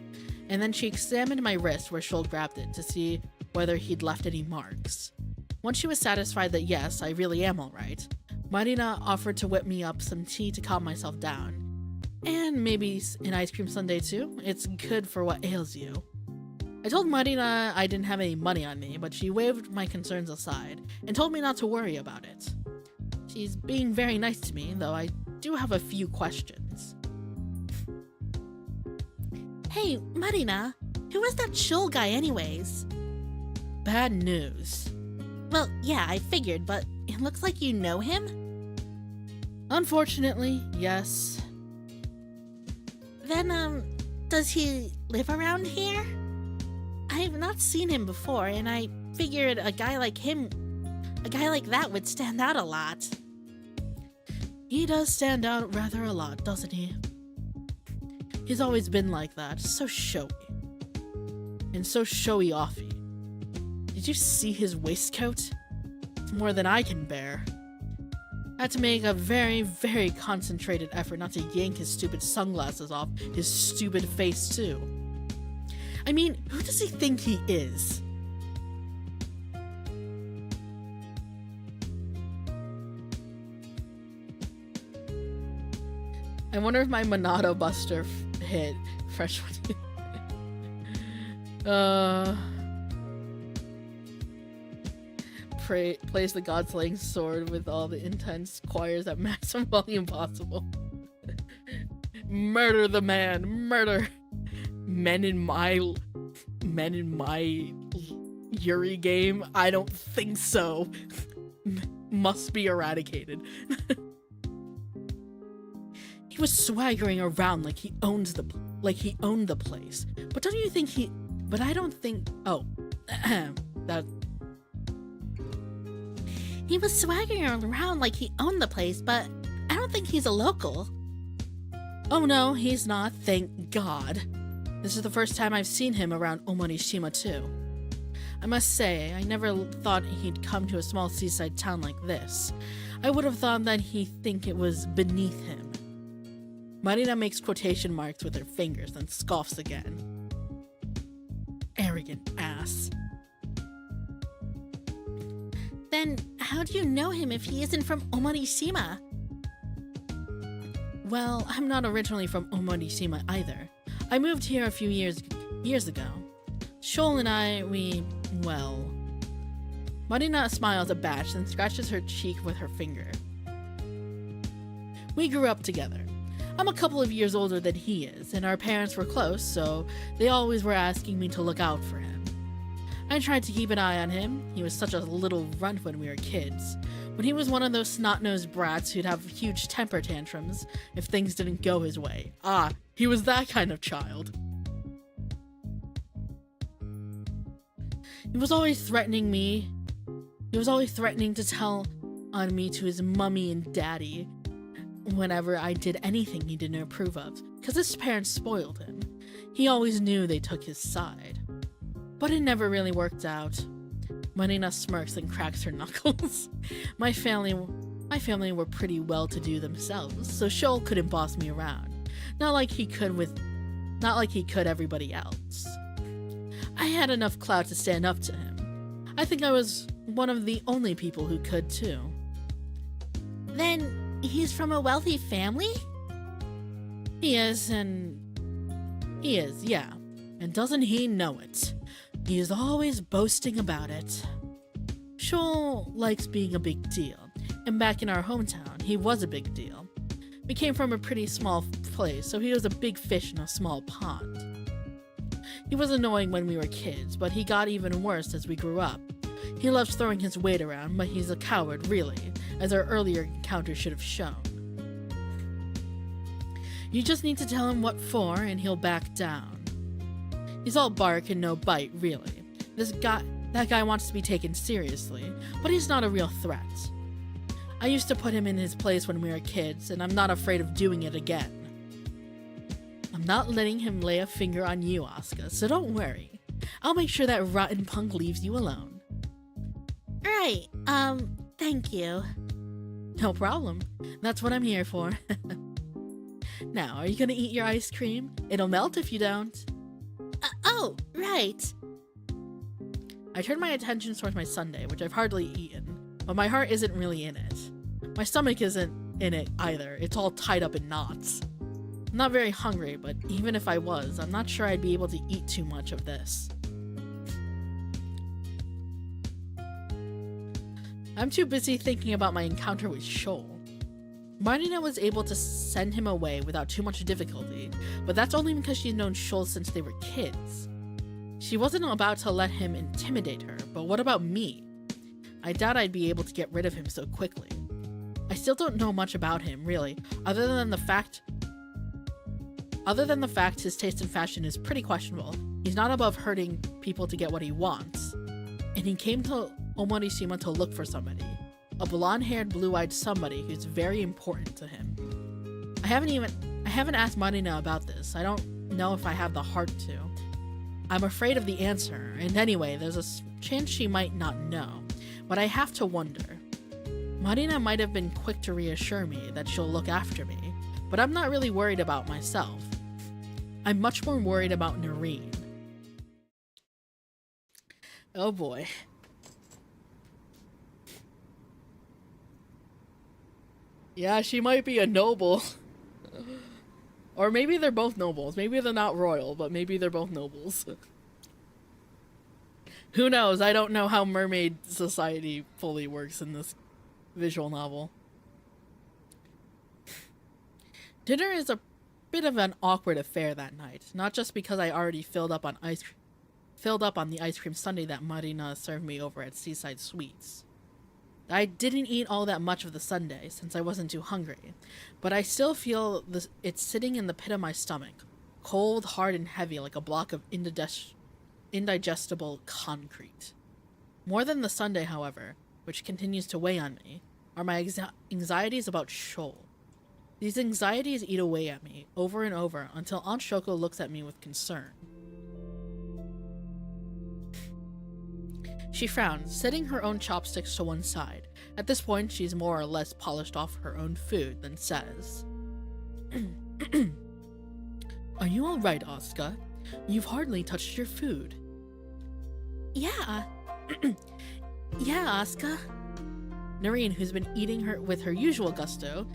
And then she examined my wrist where Shoal grabbed it to see whether he'd left any marks. Once she was satisfied that yes, I really am alright, Marina offered to whip me up some tea to calm myself down. And maybe an ice cream sundae too? It's good for what ails you. I told Marina I didn't have any money on me, but she waved my concerns aside and told me not to worry about it. She's being very nice to me, though I do have a few questions. Hey, Marina, who was that Shoal guy anyways? Bad news. Well, yeah, I figured, but it looks like you know him? Unfortunately, yes. Then, does he live around here? I've not seen him before, and I figured a guy like that would stand out a lot. He does stand out rather a lot, doesn't he? He's always been like that, so showy. And so showy-offy. Did you see his waistcoat? It's more than I can bear. I had to make a very, very concentrated effort not to yank his stupid sunglasses off his stupid face, too. I mean, who does he think he is? I wonder if my Monado Buster hit fresh one. Plays the God-slaying sword with all the intense choirs at maximum volume possible. Murder the man, murder. Men in my men in my Yuri game? I don't think so. Must be eradicated. He was swaggering around like he owned the place. But don't you think but I don't think, oh, that. He was swaggering around like he owned the place, but I don't think he's a local. Oh no, he's not, thank God. This is the first time I've seen him around Omorishima too. I must say, I never thought he'd come to a small seaside town like this. I would have thought that he'd think it was beneath him. Marina makes quotation marks with her fingers, then scoffs again. Arrogant ass. Then how do you know him if he isn't from Omorishima? Well, I'm not originally from Omorishima either. I moved here a few years ago. Shoal and I, well... Marina smiles abashed and scratches her cheek with her finger. We grew up together. I'm a couple of years older than he is, and our parents were close, so they always were asking me to look out for him. I tried to keep an eye on him. He was such a little runt when we were kids. But he was one of those snot-nosed brats who'd have huge temper tantrums if things didn't go his way. Ah, he was that kind of child. He was always threatening me. He was always threatening to tell on me to his mummy and daddy whenever I did anything he didn't approve of, because his parents spoiled him. He always knew they took his side. But it never really worked out. Marina smirks and cracks her knuckles. My family were pretty well-to-do themselves, so Shoal couldn't boss me around. Not like he could everybody else. I had enough clout to stand up to him. I think I was one of the only people who could too. Then he's from a wealthy family? He is, yeah. And doesn't he know it? He is always boasting about it. Shoal likes being a big deal, and back in our hometown, he was a big deal. We came from a pretty small place, so he was a big fish in a small pond. He was annoying when we were kids, but he got even worse as we grew up. He loves throwing his weight around, but he's a coward, really, as our earlier encounter should have shown. You just need to tell him what for, and he'll back down. He's all bark and no bite, really. That guy wants to be taken seriously, but he's not a real threat. I used to put him in his place when we were kids, and I'm not afraid of doing it again. I'm not letting him lay a finger on you, Asuka, so don't worry. I'll make sure that rotten punk leaves you alone. Right, thank you. No problem. That's what I'm here for. Now, are you gonna eat your ice cream? It'll melt if you don't. Oh, right. I turn my attention towards my sundae, which I've hardly eaten, but my heart isn't really in it. My stomach isn't in it either. It's all tied up in knots. I'm not very hungry, but even if I was, I'm not sure I'd be able to eat too much of this. I'm too busy thinking about my encounter with Shoal. Marina was able to send him away without too much difficulty, but that's only because she's known Shoal since they were kids. She wasn't about to let him intimidate her, but what about me? I doubt I'd be able to get rid of him so quickly. I still don't know much about him, really, other than the fact his taste in fashion is pretty questionable. He's not above hurting people to get what he wants. And he came to Omorishima to look for somebody. A blonde-haired, blue-eyed somebody who's very important to him. I haven't asked Marina about this. I don't know if I have the heart to. I'm afraid of the answer, and anyway, there's a chance she might not know. But I have to wonder. Marina might have been quick to reassure me that she'll look after me, but I'm not really worried about myself. I'm much more worried about Noreen. Oh boy. Yeah, she might be a noble. Or maybe they're both nobles. Maybe they're not royal, but maybe they're both nobles. Who knows? I don't know how mermaid society fully works in this visual novel. Dinner is a bit of an awkward affair that night. Not just because I already filled up on ice cream. filled up on the ice cream sundae that Marina served me over at Seaside Sweets. I didn't eat all that much of the sundae since I wasn't too hungry, but I still feel it sitting in the pit of my stomach, cold, hard, and heavy like a block of indigestible concrete. More than the sundae, however, which continues to weigh on me, are my anxieties about Shoal. These anxieties eat away at me over and over until Aunt Shoko looks at me with concern. She frowns, setting her own chopsticks to one side. At this point, she's more or less polished off her own food, then says, "Are you all right, Asuka? You've hardly touched your food." Yeah. Yeah, Asuka. Noreen, who's been eating with her usual gusto,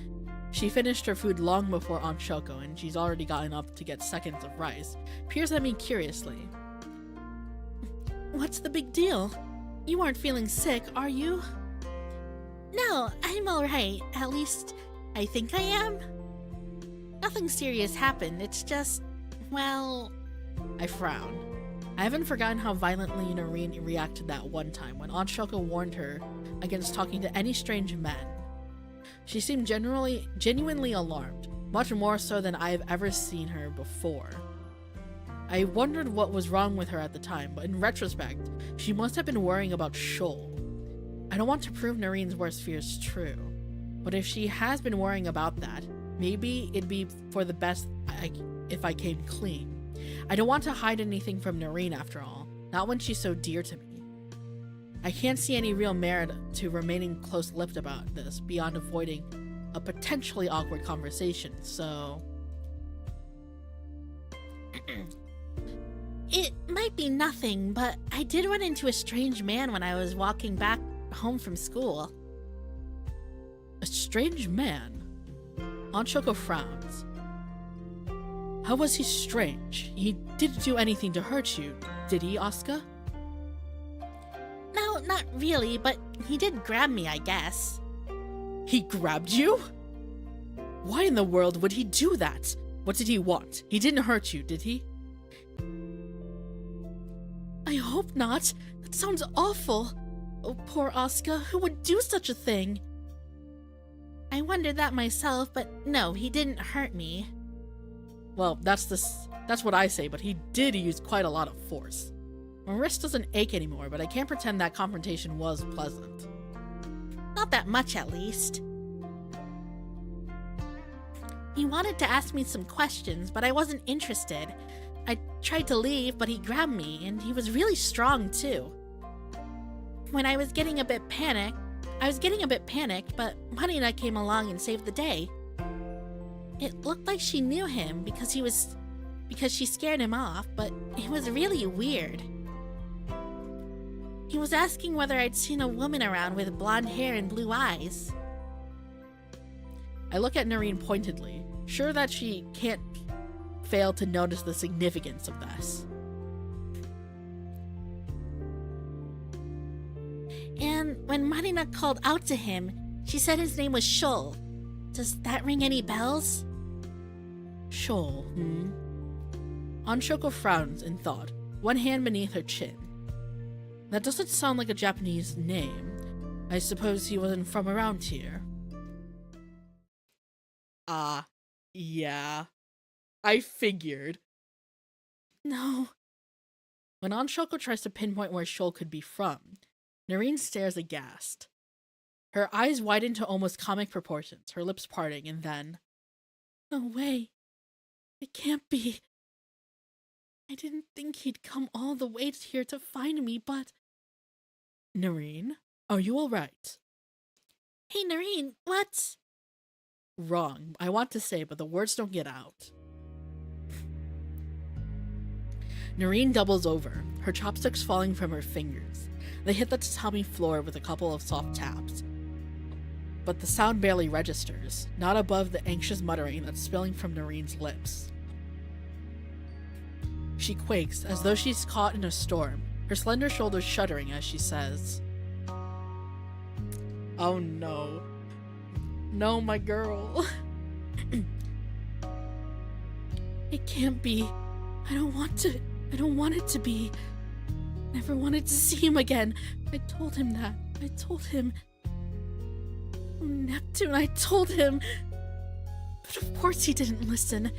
she finished her food long before Aunt Shoko, and she's already gotten up to get seconds of rice, peers at me curiously. What's the big deal? You aren't feeling sick, are you? No, I'm alright. At least, I think I am. Nothing serious happened. It's just, well... I frown. I haven't forgotten how violently Noreen reacted that one time when Aunt Shoko warned her against talking to any strange men. She seemed genuinely alarmed, much more so than I have ever seen her before. I wondered what was wrong with her at the time, but in retrospect, she must have been worrying about Shoal. I don't want to prove Noreen's worst fears true, but if she has been worrying about that, maybe it'd be for the best if I came clean. I don't want to hide anything from Noreen after all, not when she's so dear to me. I can't see any real merit to remaining close-lipped about this beyond avoiding a potentially awkward conversation, so... It might be nothing, but I did run into a strange man when I was walking back home from school. A strange man? Aunt Shoko frowns. How was he strange? He didn't do anything to hurt you, did he, Asuka? No, not really, but he did grab me, I guess. He grabbed you? Why in the world would he do that? What did he want? He didn't hurt you, did he? I hope not. That sounds awful. Oh, poor Asuka, who would do such a thing? I wondered that myself, but no, he didn't hurt me. Well, that's what I say, but he did use quite a lot of force. My wrist doesn't ache anymore, but I can't pretend that confrontation was pleasant. Not that much, at least. He wanted to ask me some questions, but I wasn't interested. I tried to leave, but he grabbed me, and he was really strong, too. When I was getting a bit panicked, but Marina came along and saved the day. It looked like she knew him because she scared him off, but it was really weird. He was asking whether I'd seen a woman around with blonde hair and blue eyes. I look at Noreen pointedly, sure that she can't fail to notice the significance of this. And when Marina called out to him, she said his name was Shoal. Does that ring any bells? Shoal, Aunt Shoko frowns in thought, one hand beneath her chin. That doesn't sound like a Japanese name. I suppose he wasn't from around here. Yeah. I figured. No. When Aunt Shoko tries to pinpoint where Shoal could be from, Noreen stares aghast. Her eyes widen to almost comic proportions, her lips parting, and then... No way. It can't be. I didn't think he'd come all the way here to find me, but... Noreen, are you alright? Hey, Noreen, what? Wrong, I want to say, but the words don't get out. Noreen doubles over, her chopsticks falling from her fingers. They hit the tatami floor with a couple of soft taps. But the sound barely registers, not above the anxious muttering that's spilling from Noreen's lips. She quakes, as though she's caught in a storm, her slender shoulders shuddering as she says, "Oh no. No, my girl." It can't be. I don't want it to be. never wanted to see him again. I told him that. I told him. Oh, Neptune, I told him. But of course he didn't listen.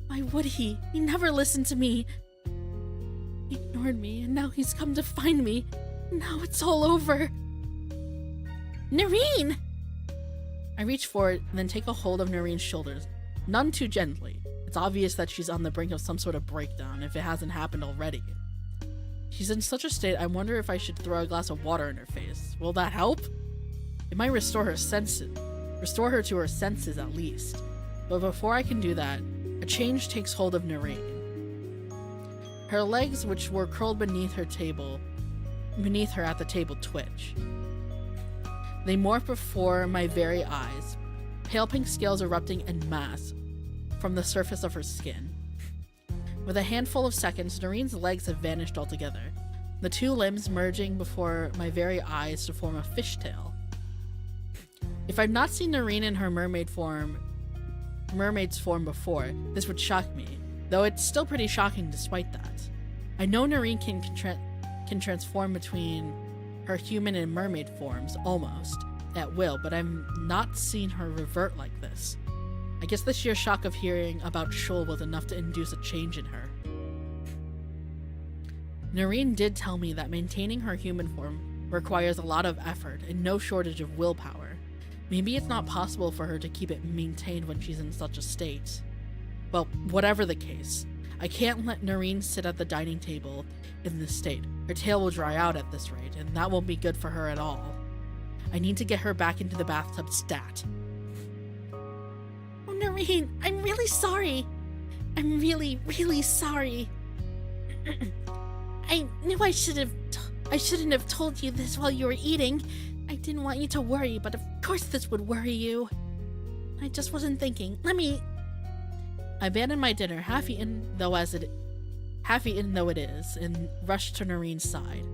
Why would he? He never listened to me. He ignored me, and now he's come to find me. Now it's all over. Noreen! I reach forward and then take a hold of Noreen's shoulders, none too gently. It's obvious that she's on the brink of some sort of breakdown, if it hasn't happened already. She's in such a state, I wonder if I should throw a glass of water in her face. Will that help? It might restore her senses. Restore her to her senses, at least. But before I can do that, a change takes hold of Noreen. Her legs, which were curled beneath her at the table, twitch. They morph before my very eyes, pale pink scales erupting en masse from the surface of her skin. With a handful of seconds, Noreen's legs have vanished altogether, the two limbs merging before my very eyes to form a fishtail. If I'd not seen Noreen in her mermaid's form before, this would shock me, though it's still pretty shocking despite that. I know Noreen can transform between her human and mermaid forms, almost, at will, but I've not seen her revert like this. I guess the sheer shock of hearing about Shul was enough to induce a change in her. Noreen did tell me that maintaining her human form requires a lot of effort and no shortage of willpower. Maybe it's not possible for her to keep it maintained when she's in such a state. Well, whatever the case, I can't let Noreen sit at the dining table in this state. Her tail will dry out at this rate, and that won't be good for her at all. I need to get her back into the bathtub stat. Oh, Noreen, I'm really sorry. I'm really, really sorry. I knew I shouldn't have told you this while you were eating. I didn't want you to worry, but of course this would worry you. I just wasn't thinking. I abandoned my dinner, half eaten though it is, and rushed to Noreen's side.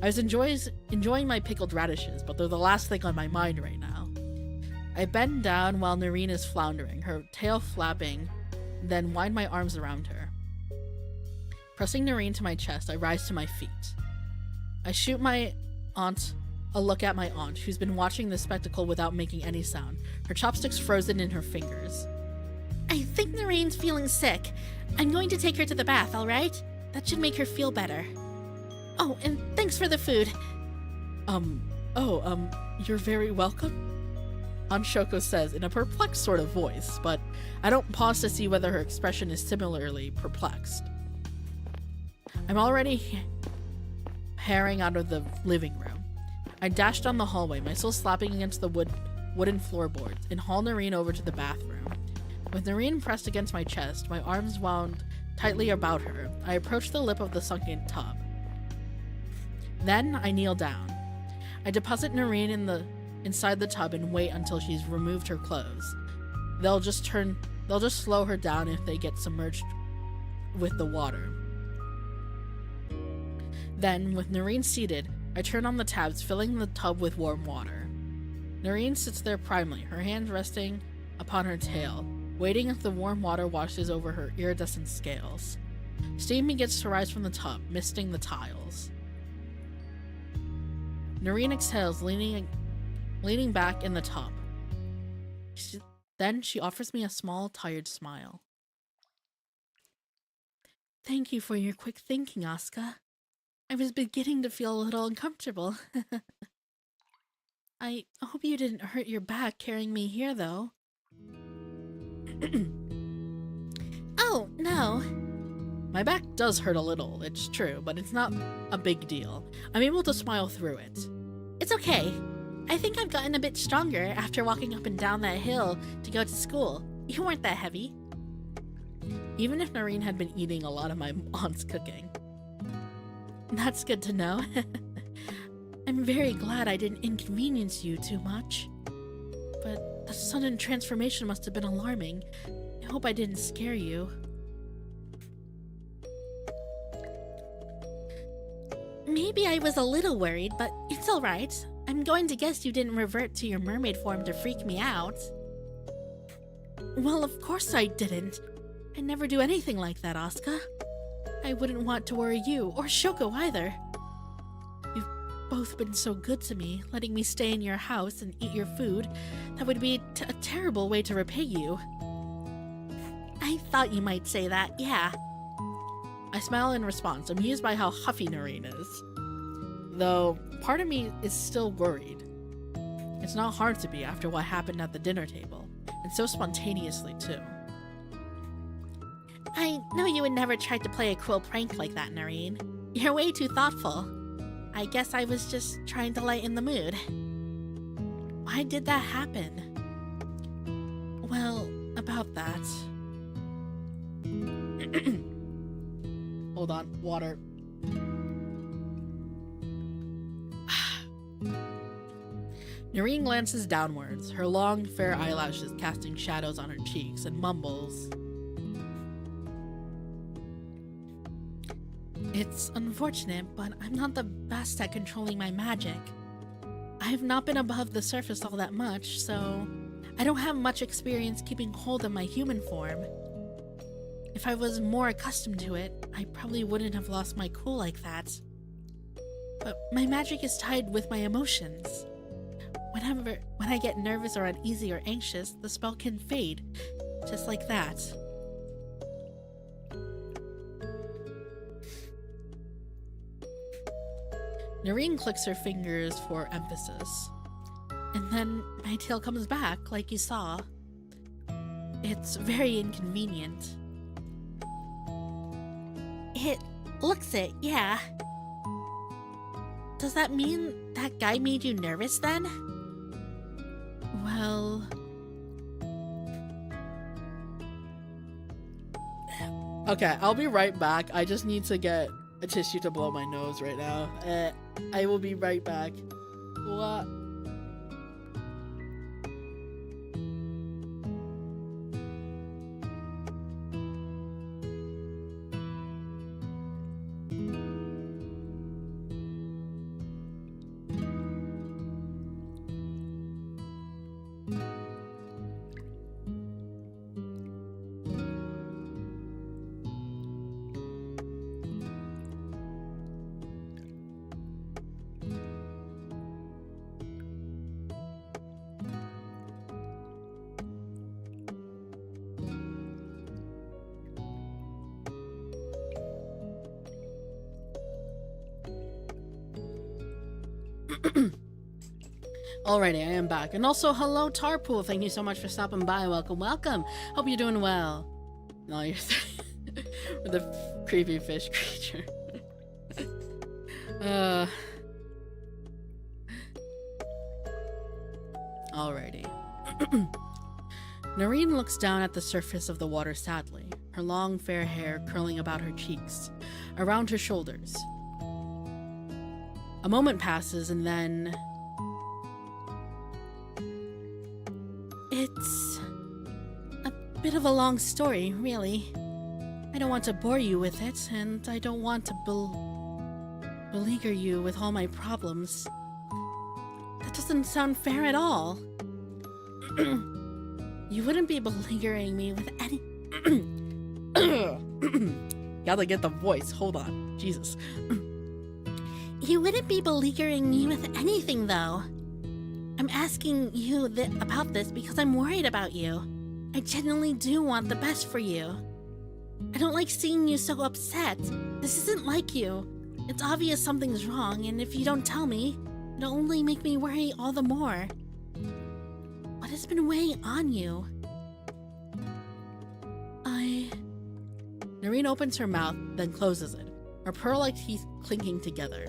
I was enjoying my pickled radishes, but they're the last thing on my mind right now. I bend down while Noreen is floundering, her tail flapping, then wind my arms around her. Pressing Noreen to my chest, I rise to my feet. I shoot a look at my aunt, who's been watching this spectacle without making any sound, her chopsticks frozen in her fingers. I think Noreen's feeling sick. I'm going to take her to the bath, alright? That should make her feel better. Oh, and thanks for the food. You're very welcome? Aunt Shoko says in a perplexed sort of voice, but I don't pause to see whether her expression is similarly perplexed. I'm already herring out of the living room. I dash down the hallway, my soul slapping against the wooden floorboards, and haul Noreen over to the bathroom. With Noreen pressed against my chest, my arms wound tightly about her, I approach the lip of the sunken tub. Then I kneel down. I deposit Noreen inside the tub and wait until she's removed her clothes. They'll just slow her down if they get submerged with the water. Then, with Noreen seated, I turn on the taps, filling the tub with warm water. Noreen sits there primly, her hand resting upon her tail, waiting as the warm water washes over her iridescent scales. Steam begins to rise from the tub, misting the tiles. Noreen exhales, leaning back in the tub. Then she offers me a small, tired smile. Thank you for your quick thinking, Asuka. I was beginning to feel a little uncomfortable. I hope you didn't hurt your back carrying me here, though. Oh, no. My back does hurt a little, it's true, but it's not a big deal. I'm able to smile through it. It's okay. I think I've gotten a bit stronger after walking up and down that hill to go to school. You weren't that heavy. Even if Noreen had been eating a lot of my aunt's cooking. That's good to know. I'm very glad I didn't inconvenience you too much. But the sudden transformation must have been alarming. I hope I didn't scare you. Maybe I was a little worried, but it's alright. I'm going to guess you didn't revert to your mermaid form to freak me out. Well, of course I didn't. I never do anything like that, Asuka. I wouldn't want to worry you, or Shoko either. both been so good to me, letting me stay in your house and eat your food. That would be a terrible way to repay you. I thought you might say that, yeah. I smile in response, amused by how huffy Noreen is. Though, part of me is still worried. It's not hard to be after what happened at the dinner table, and so spontaneously too. I know you would never try to play a cruel prank like that, Noreen. You're way too thoughtful. I guess I was just trying to lighten the mood. Why did that happen? Well, about that. Hold on, water. Noreen glances downwards, her long, fair eyelashes casting shadows on her cheeks, and mumbles. It's unfortunate, but I'm not the best at controlling my magic. I've not been above the surface all that much, so I don't have much experience keeping hold of my human form. If I was more accustomed to it, I probably wouldn't have lost my cool like that. But my magic is tied with my emotions. When I get nervous or uneasy or anxious, the spell can fade, just like that. Noreen clicks her fingers for emphasis. And then my tail comes back, like you saw. It's very inconvenient. It looks it, yeah. Does that mean that guy made you nervous then? Well... Okay, I'll be right back. I just need to get a tissue to blow my nose right now. I will be right back. What? Alrighty, I am back. And also, hello, Tarpool. Thank you so much for stopping by. Welcome, welcome. Hope you're doing well. No, you're with the creepy fish creature. Alrighty. Noreen looks down at the surface of the water sadly, her long fair hair curling about her cheeks, around her shoulders. A moment passes and then... It's a bit of a long story, really. I don't want to bore you with it, and I don't want to beleaguer you with all my problems. That doesn't sound fair at all. You wouldn't be beleaguering me with any... Gotta get the voice. Hold on. Jesus. You wouldn't be beleaguering me with anything, though. I'm asking you about this because I'm worried about you. I genuinely do want the best for you. I don't like seeing you so upset. This isn't like you. It's obvious something's wrong, and if you don't tell me, it'll only make me worry all the more. What has been weighing on you? Noreen opens her mouth, then closes it, her pearl-like teeth clinking together.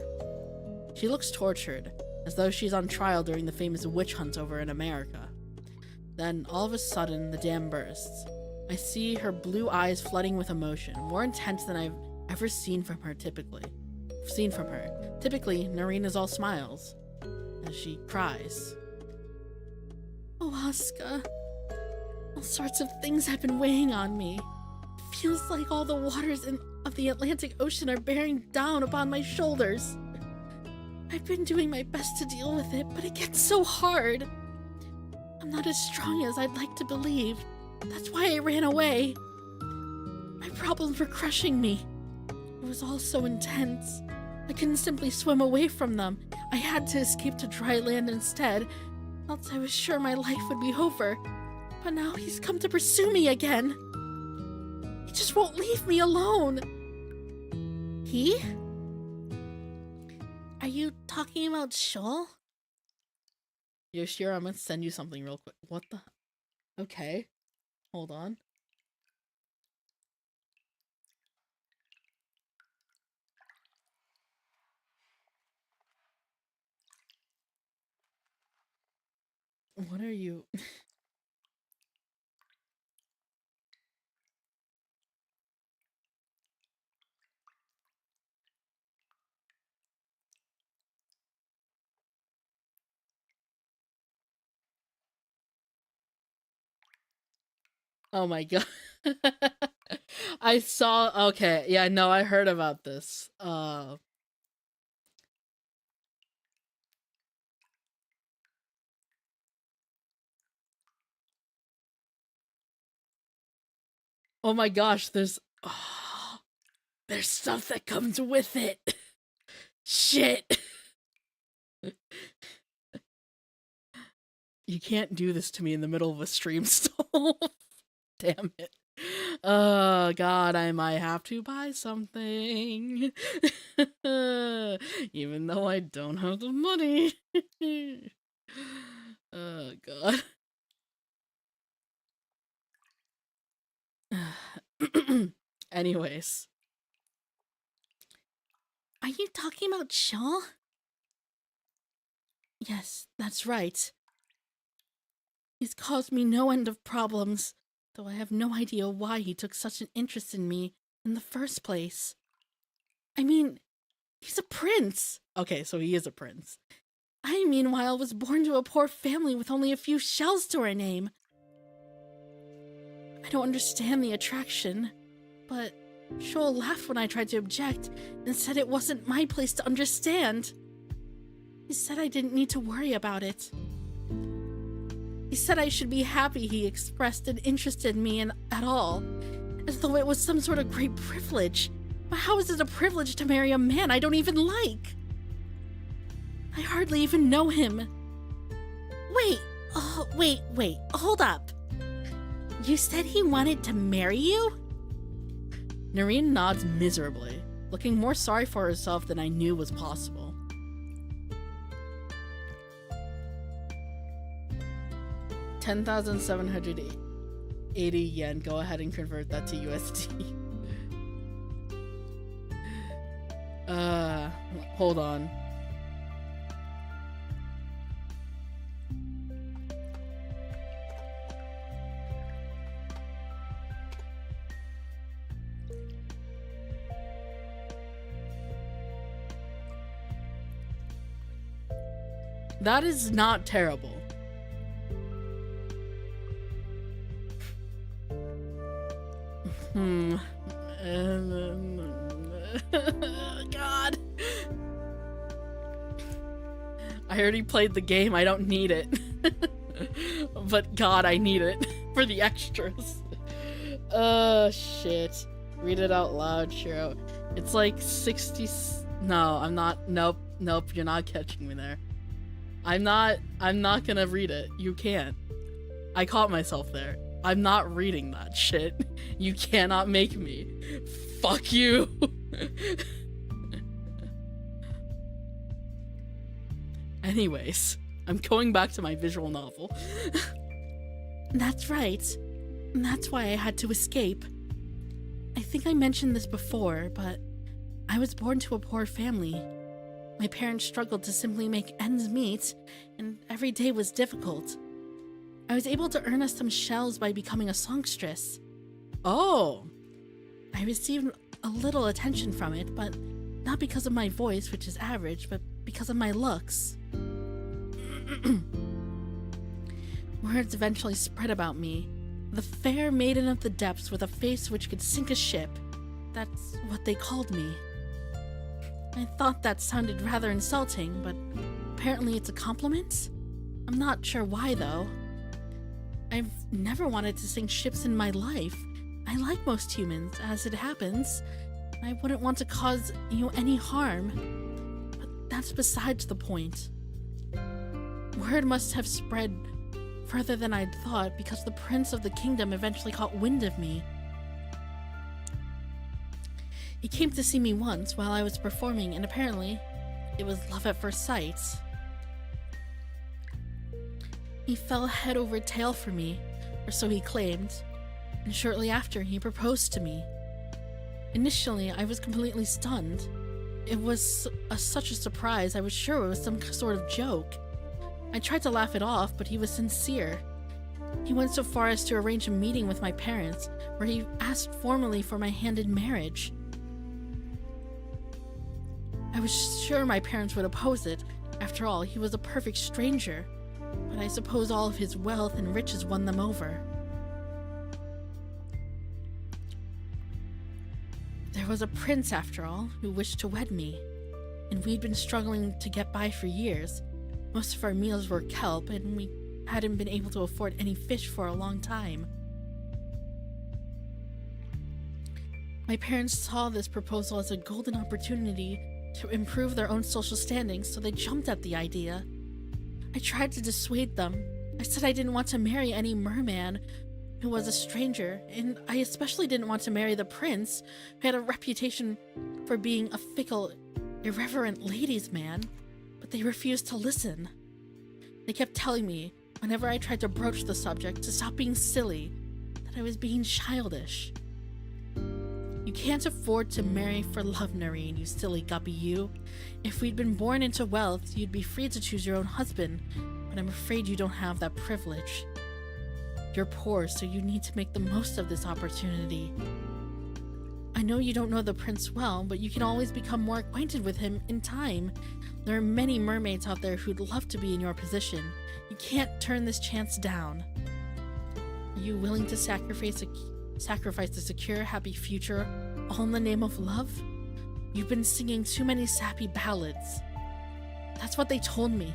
She looks tortured, as though she's on trial during the famous witch hunt over in America. Then, all of a sudden, the dam bursts. I see her blue eyes flooding with emotion, more intense than I've ever seen from her typically. Typically, Noreen is all smiles, as she cries. Oh, Asuka. All sorts of things have been weighing on me. It feels like all the waters of the Atlantic Ocean are bearing down upon my shoulders. I've been doing my best to deal with it, but it gets so hard. I'm not as strong as I'd like to believe. That's why I ran away. My problems were crushing me. It was all so intense. I couldn't simply swim away from them. I had to escape to dry land instead, else I was sure my life would be over. But now he's come to pursue me again. He just won't leave me alone. He? Are you talking about Shoal? Yoshiro, I'm gonna send you something real quick. What the? Okay. Hold on. What are you? Oh my god. I saw, okay, yeah, no, I heard about this. Oh my gosh, there's there's stuff that comes with it. Shit. You can't do this to me in the middle of a stream still. Damn it. Oh god, I might have to buy something. Even though I don't have the money. Oh god. Anyways. Are you talking about Shoal? Yes, that's right. He's caused me no end of problems, though I have no idea why he took such an interest in me in the first place. I mean, he's a prince. Okay, so he is a prince. I, meanwhile, was born to a poor family with only a few shells to our name. I don't understand the attraction, but Shoal laughed when I tried to object and said it wasn't my place to understand. He said I didn't need to worry about it. He said I should be happy he expressed an interest in me at all, as though it was some sort of great privilege. But how is it a privilege to marry a man I don't even like? I hardly even know him. Wait, hold up. You said he wanted to marry you? Noreen nods miserably, looking more sorry for herself than I knew was possible. $10,780 yen. Go ahead and convert that to USD. Hold on. That is not terrible. God. I already played the game, I don't need it. But God, I need it for the extras. Shit. Read it out loud, Shiro. It's like 60... No, I'm not... Nope, you're not catching me there. I'm not gonna read it. You can't. I caught myself there. I'm not reading that shit. You cannot make me. Fuck you. Anyways, I'm going back to my visual novel. That's right. That's why I had to escape. I think I mentioned this before, but I was born to a poor family. My parents struggled to simply make ends meet, and every day was difficult. I was able to earn us some shells by becoming a songstress. Oh. I received a little attention from it, but not because of my voice, which is average, but because of my looks. Words eventually spread about me. The fair maiden of the depths with a face which could sink a ship. That's what they called me. I thought that sounded rather insulting, but apparently it's a compliment? I'm not sure why, though. I've never wanted to sink ships in my life. I like most humans, as it happens. I wouldn't want to cause you any harm. But that's besides the point. Word must have spread further than I'd thought because the prince of the kingdom eventually caught wind of me. He came to see me once while I was performing, and apparently it was love at first sight. He fell head over tail for me, or so he claimed, and shortly after he proposed to me. Initially, I was completely stunned. It was such a surprise, I was sure it was some sort of joke. I tried to laugh it off, but he was sincere. He went so far as to arrange a meeting with my parents, where he asked formally for my hand in marriage. I was sure my parents would oppose it. After all, he was a perfect stranger, but I suppose all of his wealth and riches won them over. There was a prince, after all, who wished to wed me, and we'd been struggling to get by for years. Most of our meals were kelp, and we hadn't been able to afford any fish for a long time. My parents saw this proposal as a golden opportunity to improve their own social standing, so they jumped at the idea. I tried to dissuade them. I said I didn't want to marry any merman who was a stranger, and I especially didn't want to marry the prince, who had a reputation for being a fickle, irreverent ladies' man, but they refused to listen. They kept telling me, whenever I tried to broach the subject, to stop being silly, that I was being childish. You can't afford to marry for love, Noreen, you silly guppy you. If we'd been born into wealth, you'd be free to choose your own husband, but I'm afraid you don't have that privilege. You're poor, so you need to make the most of this opportunity. I know you don't know the prince well, but you can always become more acquainted with him in time. There are many mermaids out there who'd love to be in your position. You can't turn this chance down. Are you willing to sacrifice a secure, happy future, all in the name of love? You've been singing too many sappy ballads. That's what they told me.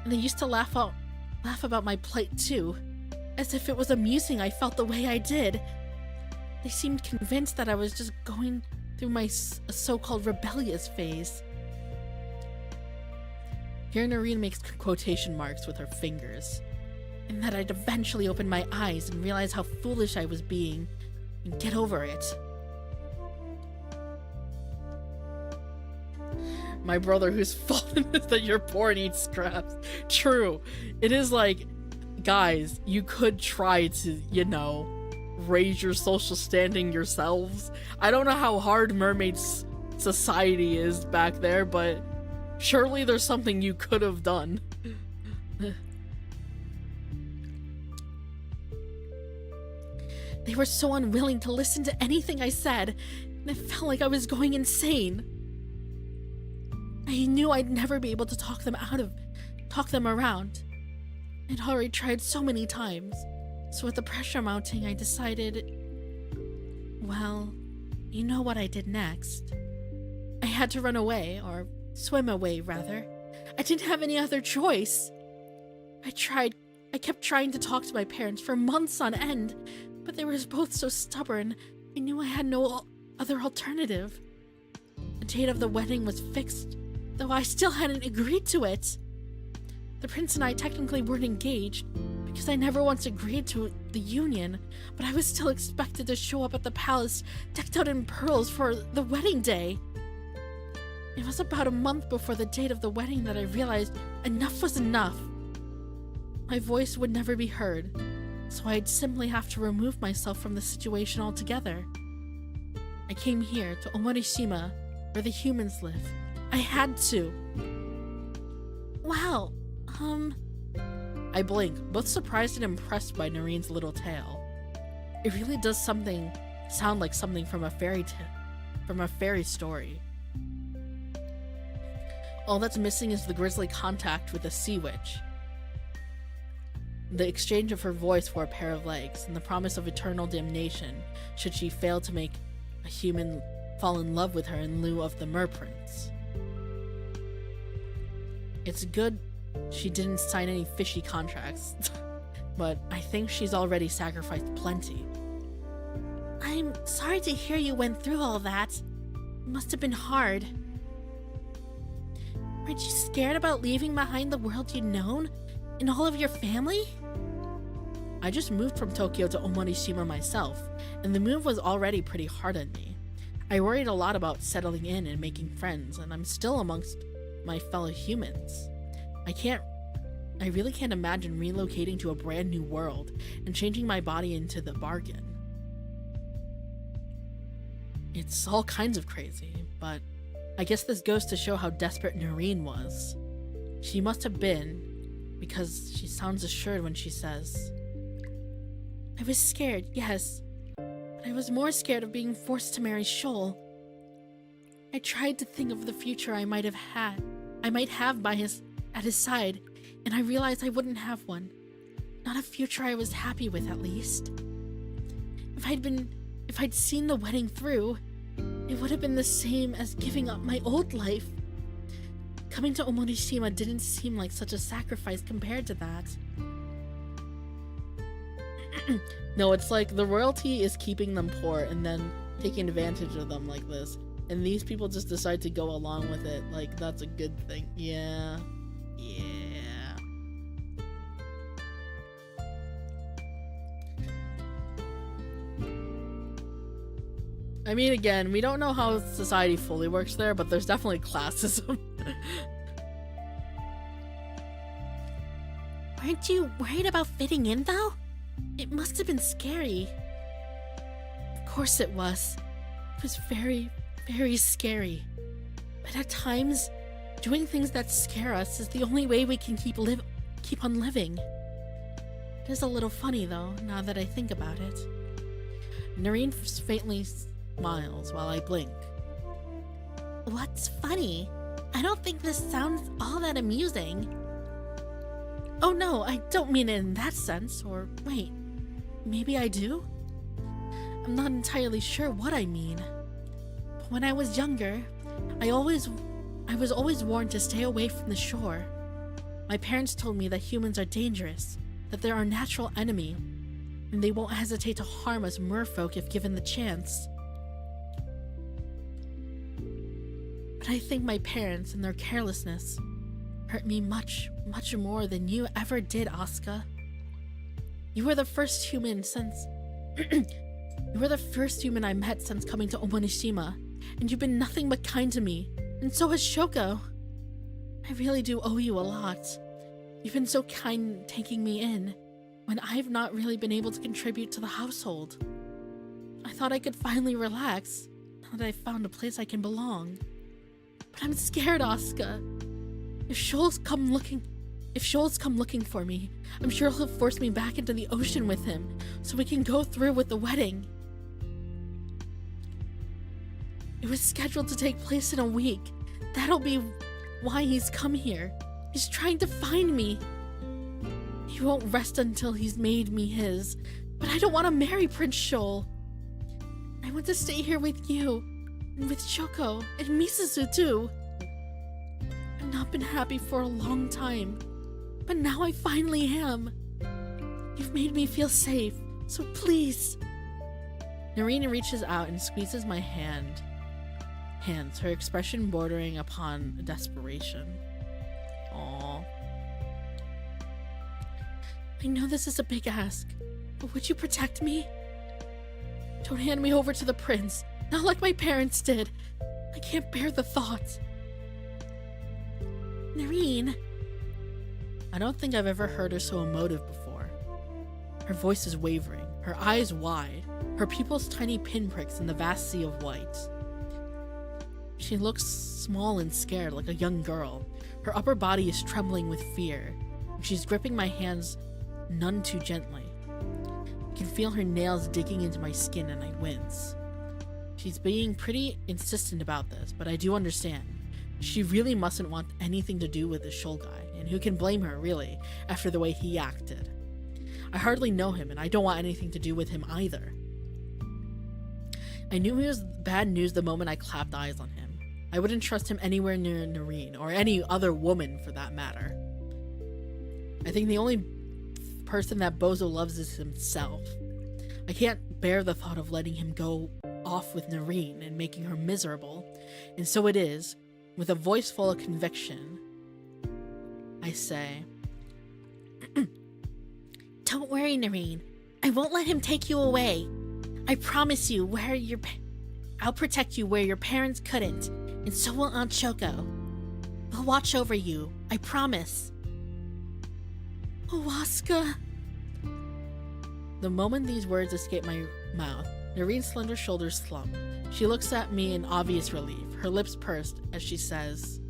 And they used to laugh about my plight too. As if it was amusing I felt the way I did. They seemed convinced that I was just going through my so-called rebellious phase. Here Noreen makes quotation marks with her fingers. And that I'd eventually open my eyes and realize how foolish I was being, and get over it. My brother whose fault is that you're poor and eats scraps. True. It is like, guys, you could try to, raise your social standing yourselves. I don't know how hard mermaid society is back there, but surely there's something you could have done. They were so unwilling to listen to anything I said, and it felt like I was going insane. I knew I'd never be able to talk them around. I'd already tried so many times, so with the pressure mounting, I decided, well, you know what I did next. I had to run away, or swim away, rather. I didn't have any other choice. I kept trying to talk to my parents for months on end, but they were both so stubborn, I knew I had no other alternative. The date of the wedding was fixed, though I still hadn't agreed to it. The prince and I technically weren't engaged, because I never once agreed to the union, but I was still expected to show up at the palace decked out in pearls for the wedding day. It was about a month before the date of the wedding that I realized enough was enough. My voice would never be heard, so I'd simply have to remove myself from the situation altogether. I came here to Omorishima, where the humans live. I had to. Wow, I blink, both surprised and impressed by Noreen's little tale. It really does sound like something from a fairy story. All that's missing is the grisly contact with the sea witch. The exchange of her voice for a pair of legs, and the promise of eternal damnation should she fail to make a human fall in love with her in lieu of the merprince. It's good she didn't sign any fishy contracts, but I think she's already sacrificed plenty. I'm sorry to hear you went through all that. It must have been hard. Aren't you scared about leaving behind the world you'd known and all of your family? I just moved from Tokyo to Omorishima myself, and the move was already pretty hard on me. I worried a lot about settling in and making friends, and I'm still amongst my fellow humans. I really can't imagine relocating to a brand new world and changing my body into the bargain. It's all kinds of crazy, but I guess this goes to show how desperate Noreen was. She must have been, because she sounds assured when she says, I was scared, yes, but I was more scared of being forced to marry Shoal. I tried to think of the future I might have at his side, and I realized I wouldn't have one. Not a future I was happy with, at least. If I'd seen the wedding through, it would have been the same as giving up my old life. Coming to Omorishima didn't seem like such a sacrifice compared to that. No, it's like the royalty is keeping them poor and then taking advantage of them like this. And these people just decide to go along with it. Like, that's a good thing. Yeah. I mean, again, we don't know how society fully works there, but there's definitely classism. Weren't you worried about fitting in, though? It must have been scary. Of course it was. It was very, very scary. But at times, doing things that scare us is the only way we can keep on living. It is a little funny, though, now that I think about it. Noreen faintly smiles while I blink. What's funny? I don't think this sounds all that amusing. Oh no, I don't mean it in that sense, or wait, maybe I do? I'm not entirely sure what I mean. But when I was younger, I was always warned to stay away from the shore. My parents told me that humans are dangerous, that they're our natural enemy, and they won't hesitate to harm us merfolk if given the chance. But I think my parents and their carelessness hurt me much, much more than you ever did, Asuka. You were the first human I met since coming to Omorishima, and you've been nothing but kind to me, and so has Shoko. I really do owe you a lot. You've been so kind taking me in, when I've not really been able to contribute to the household. I thought I could finally relax, now that I've found a place I can belong. But I'm scared, Asuka. If Shoal's come looking for me, I'm sure he'll force me back into the ocean with him, so we can go through with the wedding. It was scheduled to take place in a week. That'll be why he's come here. He's trying to find me. He won't rest until he's made me his, but I don't want to marry Prince Shoal. I want to stay here with you, and with Shoko, and Misuzu too. I've not been happy for a long time, but now I finally am. You've made me feel safe, so please. Noreen reaches out and squeezes my hands, her expression bordering upon desperation. Aww. I know this is a big ask, but would you protect me? Don't hand me over to the prince, not like my parents did. I can't bear the thought. Noreen. I don't think I've ever heard her so emotive before. Her voice is wavering, her eyes wide, her pupils tiny pinpricks in the vast sea of white. She looks small and scared, like a young girl. Her upper body is trembling with fear, and she's gripping my hands none too gently. I can feel her nails digging into my skin and I wince. She's being pretty insistent about this, but I do understand. She really mustn't want anything to do with the Shoal guy, and who can blame her, really, after the way he acted. I hardly know him, and I don't want anything to do with him either. I knew he was bad news the moment I clapped eyes on him. I wouldn't trust him anywhere near Noreen, or any other woman for that matter. I think the only person that Bozo loves is himself. I can't bear the thought of letting him go off with Noreen and making her miserable, and so it is, With a voice full of conviction, I say, Don't worry, Noreen. I won't let him take you away. I promise you I'll protect you where your parents couldn't, and so will Aunt Choco. We'll watch over you. I promise. Owaska. The moment these words escape my mouth, Noreen's slender shoulders slump. She looks at me in obvious relief, her lips pursed as she says,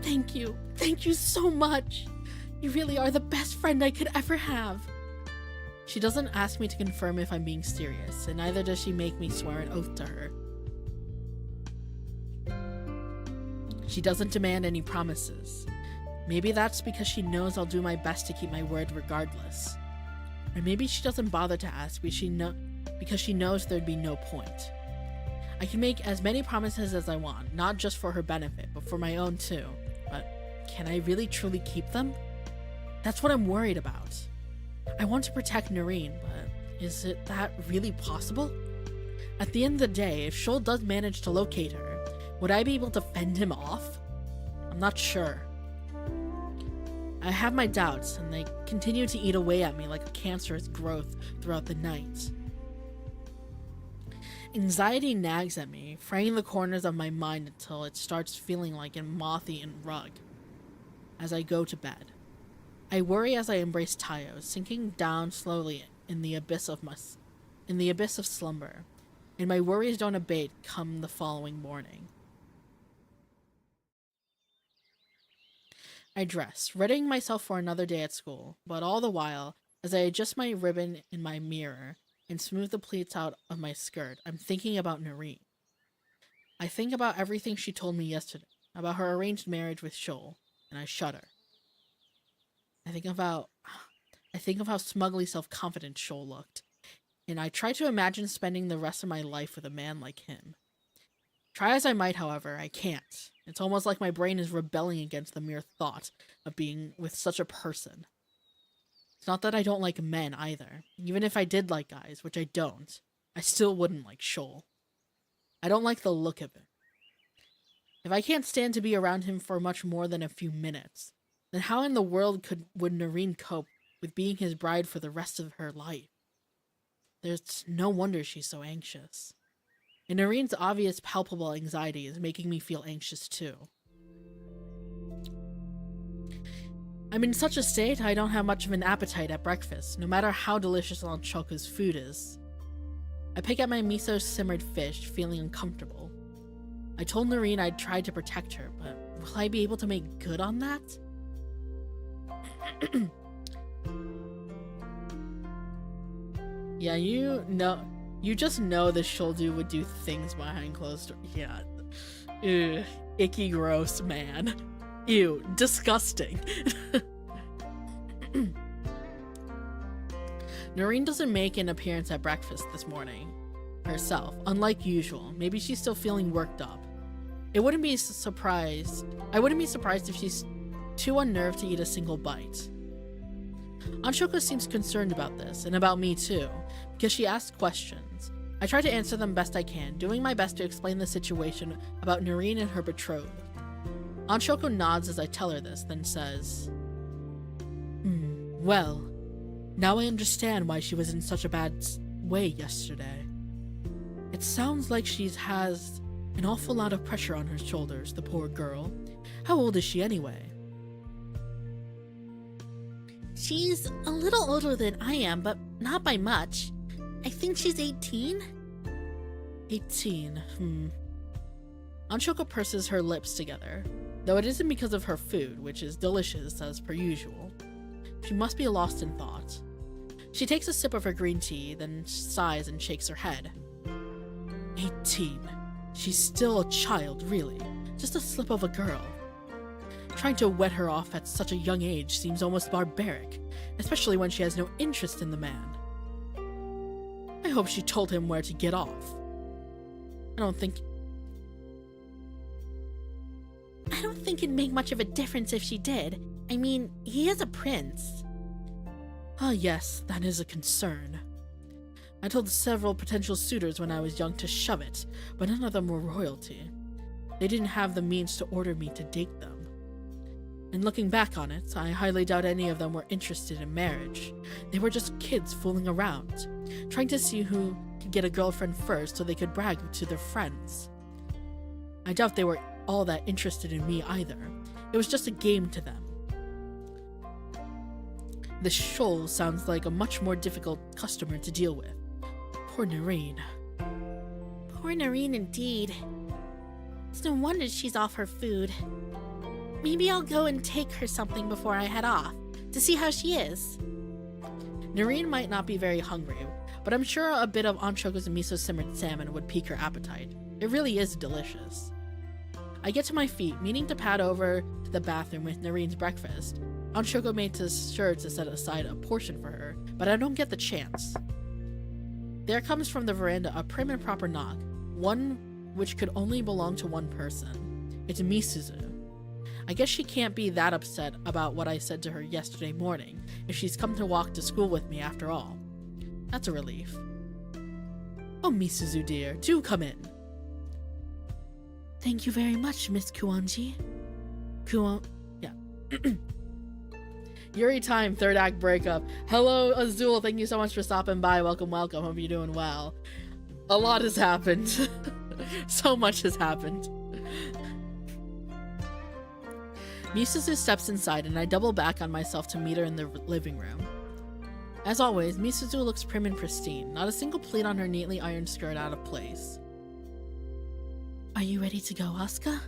Thank you. Thank you so much. You really are the best friend I could ever have. She doesn't ask me to confirm if I'm being serious, and neither does she make me swear an oath to her. She doesn't demand any promises. Maybe that's because she knows I'll do my best to keep my word regardless. Or maybe she doesn't bother to ask because she knows there'd be no point. I can make as many promises as I want, not just for her benefit, but for my own too. But can I really truly keep them? That's what I'm worried about. I want to protect Noreen, but is it that really possible? At the end of the day, if Shoal does manage to locate her, would I be able to fend him off? I'm not sure. I have my doubts, and they continue to eat away at me like a cancerous growth throughout the night. Anxiety nags at me, fraying the corners of my mind until it starts feeling like a moth-eaten rug. As I go to bed, I worry as I embrace Tayo, sinking down slowly in the abyss of slumber, and my worries don't abate come the following morning. I dress, readying myself for another day at school, but all the while, as I adjust my ribbon in my mirror and smooth the pleats out of my skirt, I'm thinking about Noreen. I think about everything she told me yesterday, about her arranged marriage with Shoal, and I shudder. I think of how smugly self-confident Shoal looked, and I try to imagine spending the rest of my life with a man like him. Try as I might, however, I can't. It's almost like my brain is rebelling against the mere thought of being with such a person. It's not that I don't like men either. Even if I did like guys, which I don't, I still wouldn't like Shoal. I don't like the look of him. If I can't stand to be around him for much more than a few minutes, then how in the world would Noreen cope with being his bride for the rest of her life? There's no wonder she's so anxious. And Noreen's obvious palpable anxiety is making me feel anxious too. I'm in such a state I don't have much of an appetite at breakfast, no matter how delicious Aunt Choco's food is. I pick at my miso-simmered fish, feeling uncomfortable. I told Noreen I'd try to protect her, but will I be able to make good on that? Yeah, you just know the Shoal dude would do things behind closed doors. Yeah. Ew, icky, gross, man. Ew, disgusting. Noreen doesn't make an appearance at breakfast this morning herself, unlike usual. Maybe she's still feeling worked up. I wouldn't be surprised if she's too unnerved to eat a single bite. Aunt Choco seems concerned about this, and about me too, because she asks questions. I try to answer them best I can, doing my best to explain the situation about Noreen and her betrothed. Aunt Choco nods as I tell her this, then says, well, now I understand why she was in such a bad way yesterday. It sounds like she has an awful lot of pressure on her shoulders, the poor girl. How old is she anyway? She's a little older than I am, but not by much. I think she's 18? 18, Aunt Choco purses her lips together, though it isn't because of her food, which is delicious as per usual. She must be lost in thought. She takes a sip of her green tea, then sighs and shakes her head. 18. She's still a child, really. Just a slip of a girl. Trying to wed her off at such a young age seems almost barbaric, especially when she has no interest in the man. I hope she told him where to get off. I don't think it'd make much of a difference if she did. I mean, he is a prince. Ah, yes, that is a concern. I told several potential suitors when I was young to shove it, but none of them were royalty. They didn't have the means to order me to date them. And looking back on it, I highly doubt any of them were interested in marriage. They were just kids fooling around, trying to see who could get a girlfriend first so they could brag to their friends. I doubt they were all that interested in me either. It was just a game to them. The Shoal sounds like a much more difficult customer to deal with. Poor Noreen. Poor Noreen indeed. It's no wonder she's off her food. Maybe I'll go and take her something before I head off, to see how she is. Noreen might not be very hungry, but I'm sure a bit of Anshoko's miso simmered salmon would pique her appetite. It really is delicious. I get to my feet, meaning to pad over to the bathroom with Noreen's breakfast. Anshoko made sure to set aside a portion for her, but I don't get the chance. There comes from the veranda a prim and proper knock, one which could only belong to one person. It's Misuzu. I guess she can't be that upset about what I said to her yesterday morning, if she's come to walk to school with me after all. That's a relief. Oh, Misuzu dear, do come in. Thank you very much, Miss Kuonji. Yeah. Yuri time, third act breakup. Hello, Azul, thank you so much for stopping by. Welcome, welcome. Hope you're doing well. A lot has happened. So much has happened. Misuzu steps inside and I double back on myself to meet her in the living room. As always, Misuzu looks prim and pristine, not a single pleat on her neatly ironed skirt out of place. Are you ready to go, Asuka?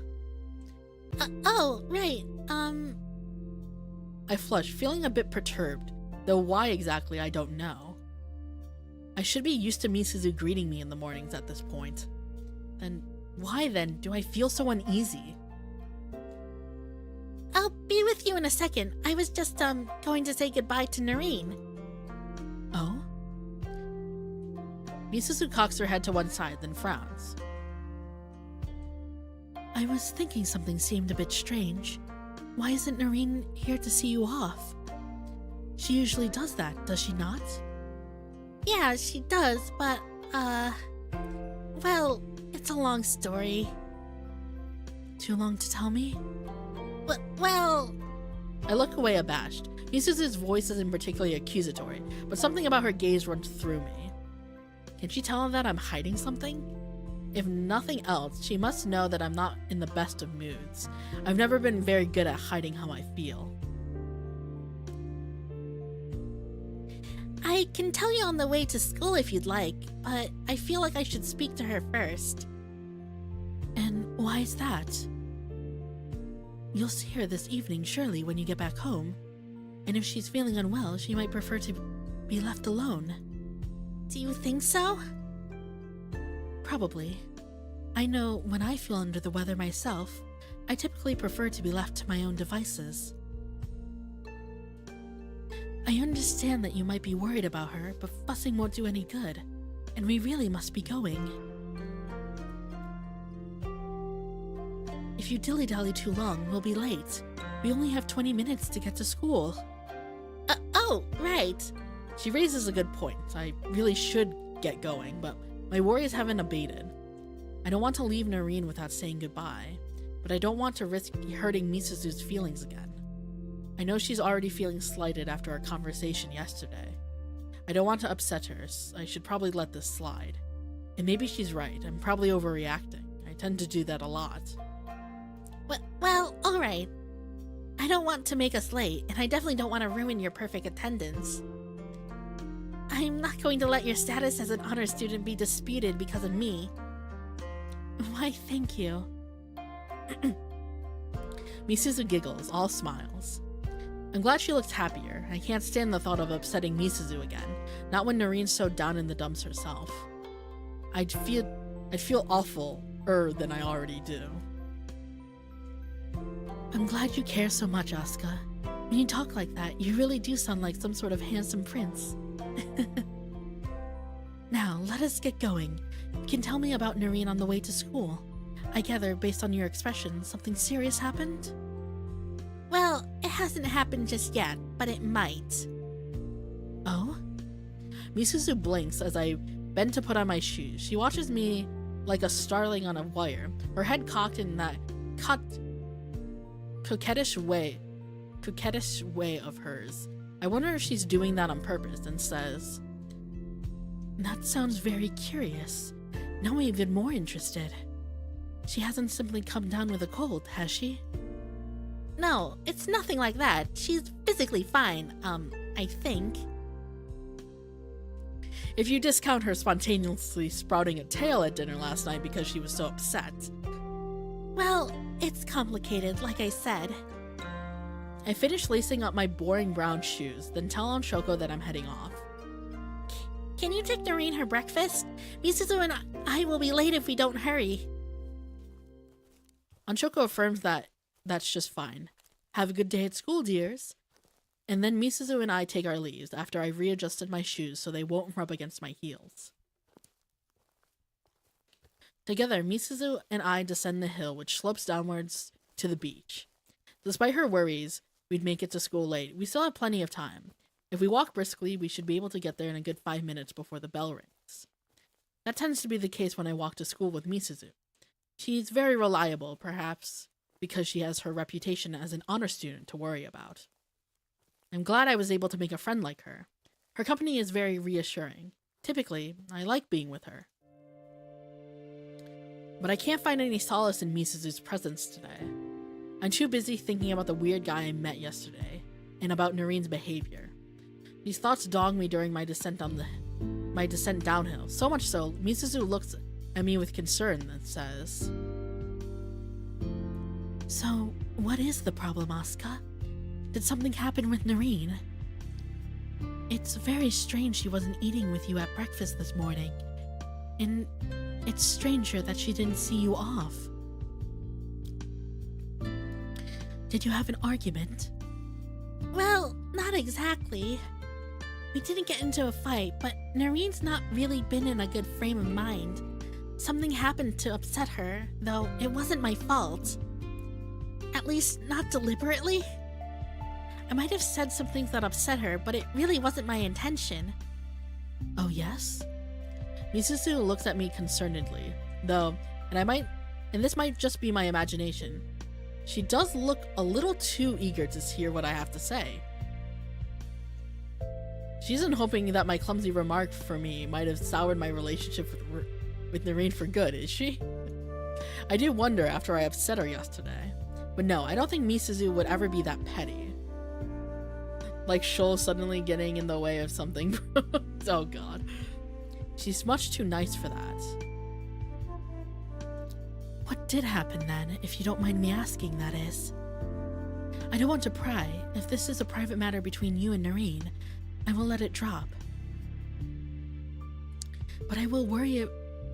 Oh, right, I flush, feeling a bit perturbed, though why exactly I don't know. I should be used to Misuzu greeting me in the mornings at this point. Then, why then do I feel so uneasy? I'll be with you in a second. I was just, going to say goodbye to Noreen. Oh? Misuzu cocks her head to one side, then frowns. I was thinking something seemed a bit strange. Why isn't Noreen here to see you off? She usually does that, does she not? Yeah, she does, but, well, it's a long story. Too long to tell me? Well... I look away abashed. Misuzu's voice isn't particularly accusatory, but something about her gaze runs through me. Can she tell him that I'm hiding something? If nothing else, she must know that I'm not in the best of moods. I've never been very good at hiding how I feel. I can tell you on the way to school if you'd like, but I feel like I should speak to her first. And why is that? You'll see her this evening, surely, when you get back home. And if she's feeling unwell, she might prefer to be left alone. Do you think so? Probably. I know when I feel under the weather myself, I typically prefer to be left to my own devices. I understand that you might be worried about her, but fussing won't do any good, and we really must be going. If you dilly-dally too long, we'll be late. We only have 20 minutes to get to school. Oh, right. She raises a good point. I really should get going, but my worries haven't abated. I don't want to leave Noreen without saying goodbye, but I don't want to risk hurting Misuzu's feelings again. I know she's already feeling slighted after our conversation yesterday. I don't want to upset her, so I should probably let this slide. And maybe she's right, I'm probably overreacting. I tend to do that a lot. Well, alright. I don't want to make us late, and I definitely don't want to ruin your perfect attendance. I'm not going to let your status as an honor student be disputed because of me. Why, thank you. Misuzu giggles, all smiles. I'm glad she looks happier. I can't stand the thought of upsetting Misuzu again, not when Noreen's so down in the dumps herself. I'd feel awful-er than I already do. I'm glad you care so much, Asuka. When you talk like that, you really do sound like some sort of handsome prince. Now, let us get going. You can tell me about Noreen on the way to school. I gather, based on your expression, something serious happened? Well, it hasn't happened just yet, but it might. Oh? Misuzu blinks as I bend to put on my shoes. She watches me like a starling on a wire, her head cocked in that coquettish way of hers. I wonder if she's doing that on purpose, and says, "That sounds very curious. Now I'm even more interested. She hasn't simply come down with a cold, has she?" No, it's nothing like that. She's physically fine, I think. If you discount her spontaneously sprouting a tail at dinner last night because she was so upset. Well, it's complicated, like I said. I finish lacing up my boring brown shoes, then tell Shoko that I'm heading off. Can you take Noreen her breakfast? Misuzu and I will be late if we don't hurry. Shoko affirms that that's just fine. Have a good day at school, dears. And then Misuzu and I take our leaves after I've readjusted my shoes so they won't rub against my heels. Together, Misuzu and I descend the hill which slopes downwards to the beach. Despite her worries we'd make it to school late, we still have plenty of time. If we walk briskly, we should be able to get there in a good 5 minutes before the bell rings. That tends to be the case when I walk to school with Misuzu. She's very reliable, perhaps because she has her reputation as an honor student to worry about. I'm glad I was able to make a friend like her. Her company is very reassuring. Typically, I like being with her. But I can't find any solace in Misuzu's presence today. I'm too busy thinking about the weird guy I met yesterday, and about Noreen's behavior. These thoughts dog me during my descent downhill, so much so, Misuzu looks at me with concern and says, "So, what is the problem, Asuka? Did something happen with Noreen? It's very strange she wasn't eating with you at breakfast this morning, and it's stranger that she didn't see you off. Did you have an argument?" Well, not exactly. We didn't get into a fight, but Noreen's not really been in a good frame of mind. Something happened to upset her, though it wasn't my fault. At least, not deliberately. I might have said some things that upset her, but it really wasn't my intention. Oh yes? Misuzu looks at me concernedly, though, and this might just be my imagination. She does look a little too eager to hear what I have to say. She isn't hoping that my clumsy remark for me might have soured my relationship with Noreen for good, is she? I do wonder after I upset her yesterday. But no, I don't think Misuzu would ever be that petty. Like Shoal suddenly getting in the way of something. Oh god. She's much too nice for that. What did happen then, if you don't mind me asking, that is? I don't want to pry. If this is a private matter between you and Noreen, I will let it drop. But I will worry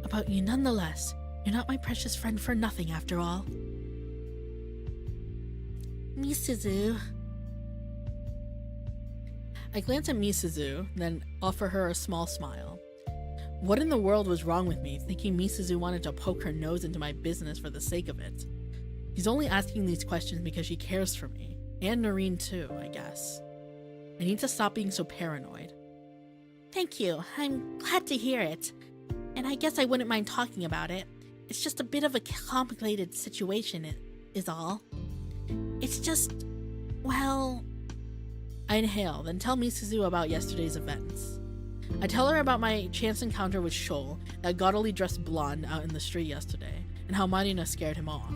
about you nonetheless. You're not my precious friend for nothing, after all. Misuzu. I glance at Misuzu, then offer her a small smile. What in the world was wrong with me, thinking Misuzu wanted to poke her nose into my business for the sake of it? She's only asking these questions because she cares for me. And Noreen too, I guess. I need to stop being so paranoid. Thank you. I'm glad to hear it. And I guess I wouldn't mind talking about it. It's just a bit of a complicated situation, is all. It's just, well... I inhale, then tell Misuzu about yesterday's events. I tell her about my chance encounter with Shoal, that gaudily dressed blonde out in the street yesterday, and how Marina scared him off.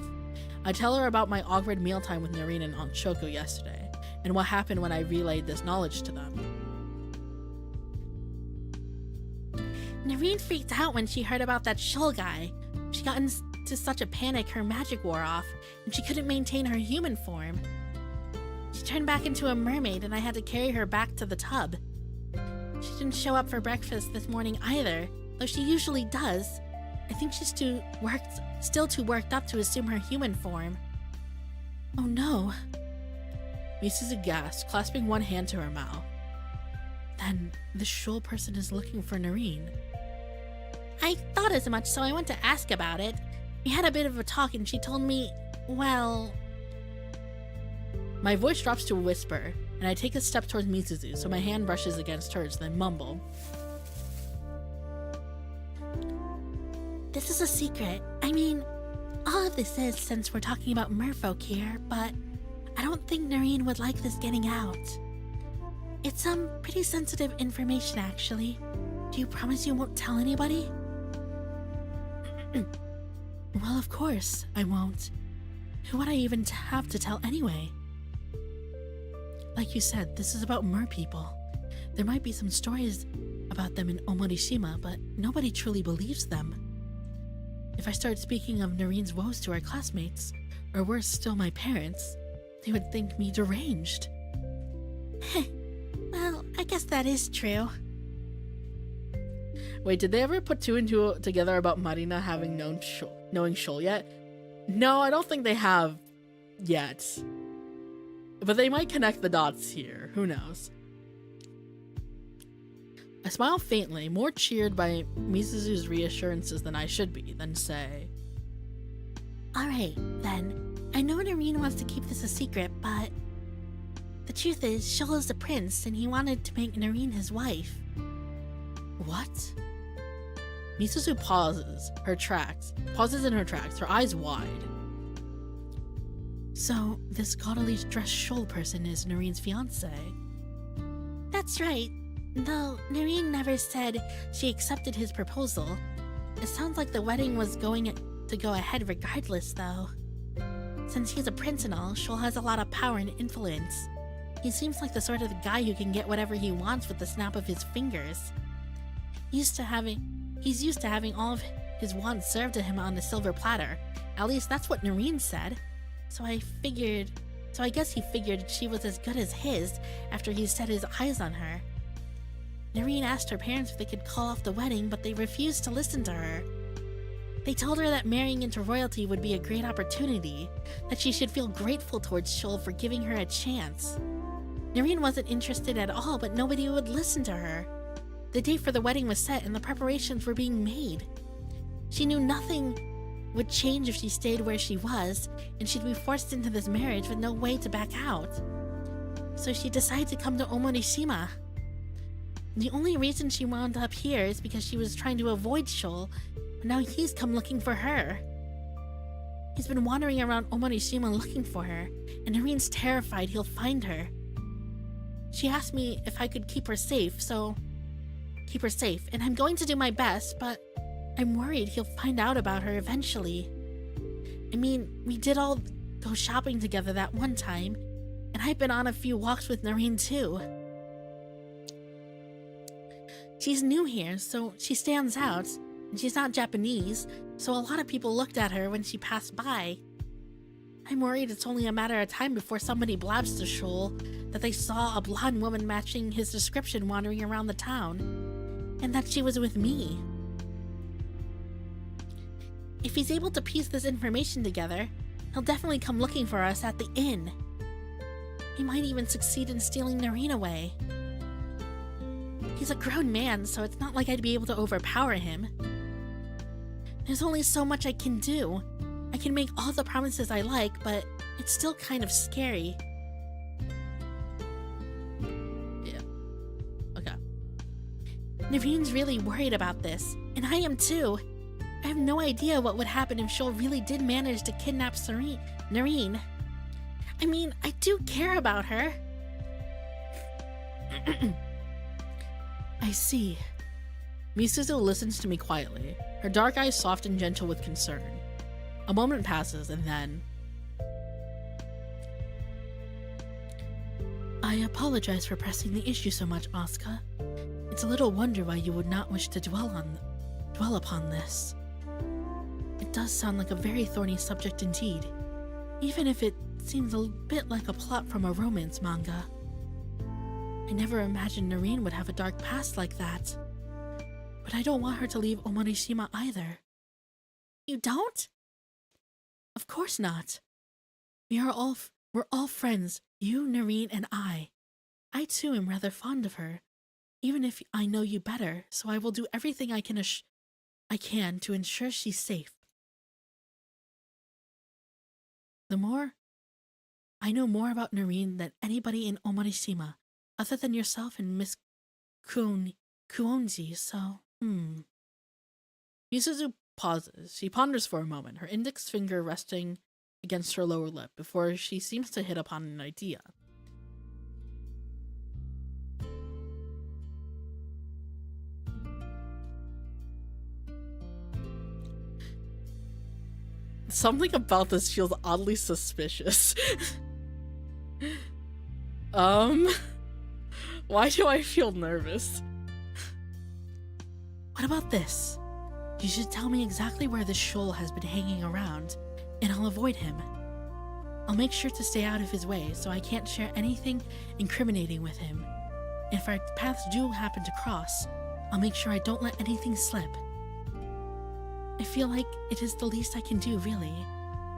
I tell her about my awkward mealtime with Noreen and Aunt Shoko yesterday, and what happened when I relayed this knowledge to them. Noreen freaked out when she heard about that Shoal guy. She got into such a panic her magic wore off, and she couldn't maintain her human form. She turned back into a mermaid, and I had to carry her back to the tub. She didn't show up for breakfast this morning either, though she usually does. I think she's still too worked up to assume her human form. Oh no. Misuzu gasped, clasping one hand to her mouth. Then, the Shoal person is looking for Noreen. I thought as much, so I went to ask about it. We had a bit of a talk and she told me, well... My voice drops to a whisper, and I take a step towards Misuzu, so my hand brushes against hers, then mumble. The This is a secret. I mean, all of this is since we're talking about merfolk here, but I don't think Noreen would like this getting out. It's some pretty sensitive information, actually. Do you promise you won't tell anybody? Well, of course, I won't. Who would I even have to tell anyway? Like you said, this is about mer people. There might be some stories about them in Omorishima, but nobody truly believes them. If I start speaking of Noreen's woes to our classmates, or worse still my parents, they would think me deranged. Well, I guess that is true. Wait, did they ever put two and two together about Marina having knowing Shoal yet? No, I don't think they have yet. But they might connect the dots here. Who knows? I smile faintly, more cheered by Misuzu's reassurances than I should be, then say, Alright, then. I know Noreen wants to keep this a secret, but the truth is, Shoal is a prince, and he wanted to make Noreen his wife. What? Misuzu pauses in her tracks, her eyes wide. So, this gaudily dressed Shoal person is Noreen's fiancé? That's right. Though Noreen never said she accepted his proposal. It sounds like the wedding was going to go ahead regardless, though. Since he's a prince and all, Shoal has a lot of power and influence. He seems like the sort of guy who can get whatever he wants with the snap of his fingers. He's used to having all of his wants served to him on a silver platter. At least that's what Noreen said. So I guess he figured she was as good as his after he set his eyes on her. Noreen asked her parents if they could call off the wedding, but they refused to listen to her. They told her that marrying into royalty would be a great opportunity, that she should feel grateful towards Shoal for giving her a chance. Noreen wasn't interested at all, but nobody would listen to her. The date for the wedding was set and the preparations were being made. She knew nothing would change if she stayed where she was, and she'd be forced into this marriage with no way to back out. So she decided to come to Omorishima. The only reason she wound up here is because she was trying to avoid Shoal, but now he's come looking for her. He's been wandering around Omorishima looking for her, and Noreen's terrified he'll find her. She asked me if I could keep her safe, and I'm going to do my best, but I'm worried he'll find out about her eventually. I mean, we did all go shopping together that one time, and I've been on a few walks with Noreen too. She's new here, so she stands out, and she's not Japanese, so a lot of people looked at her when she passed by. I'm worried it's only a matter of time before somebody blabs to Shoal that they saw a blonde woman matching his description wandering around the town, and that she was with me. If he's able to piece this information together, he'll definitely come looking for us at the inn. He might even succeed in stealing Noreen away. He's a grown man, so it's not like I'd be able to overpower him. There's only so much I can do. I can make all the promises I like, but it's still kind of scary. Yeah. Okay. Noreen's really worried about this, and I am too. I have no idea what would happen if Shoal really did manage to kidnap Noreen. I mean, I do care about her. I see. Misuzu listens to me quietly, her dark eyes soft and gentle with concern. A moment passes, and then... I apologize for pressing the issue so much, Asuka. It's a little wonder why you would not wish to dwell upon this. It does sound like a very thorny subject indeed, even if it seems a bit like a plot from a romance manga. I never imagined Noreen would have a dark past like that. But I don't want her to leave Omorishima either. You don't? Of course not. We're all friends, you, Noreen, and I. I too am rather fond of her, even if I know you better, so I will do everything I can to ensure she's safe. I know more about Noreen than anybody in Omorishima, other than yourself and Miss Kuonji, so, Misuzu pauses. She ponders for a moment, her index finger resting against her lower lip before she seems to hit upon an idea. Something about this feels oddly suspicious. Why do I feel nervous? What about this? You should tell me exactly where this shoal has been hanging around, and I'll avoid him. I'll make sure to stay out of his way so I can't share anything incriminating with him. And if our paths do happen to cross, I'll make sure I don't let anything slip. I feel like it is the least I can do, really,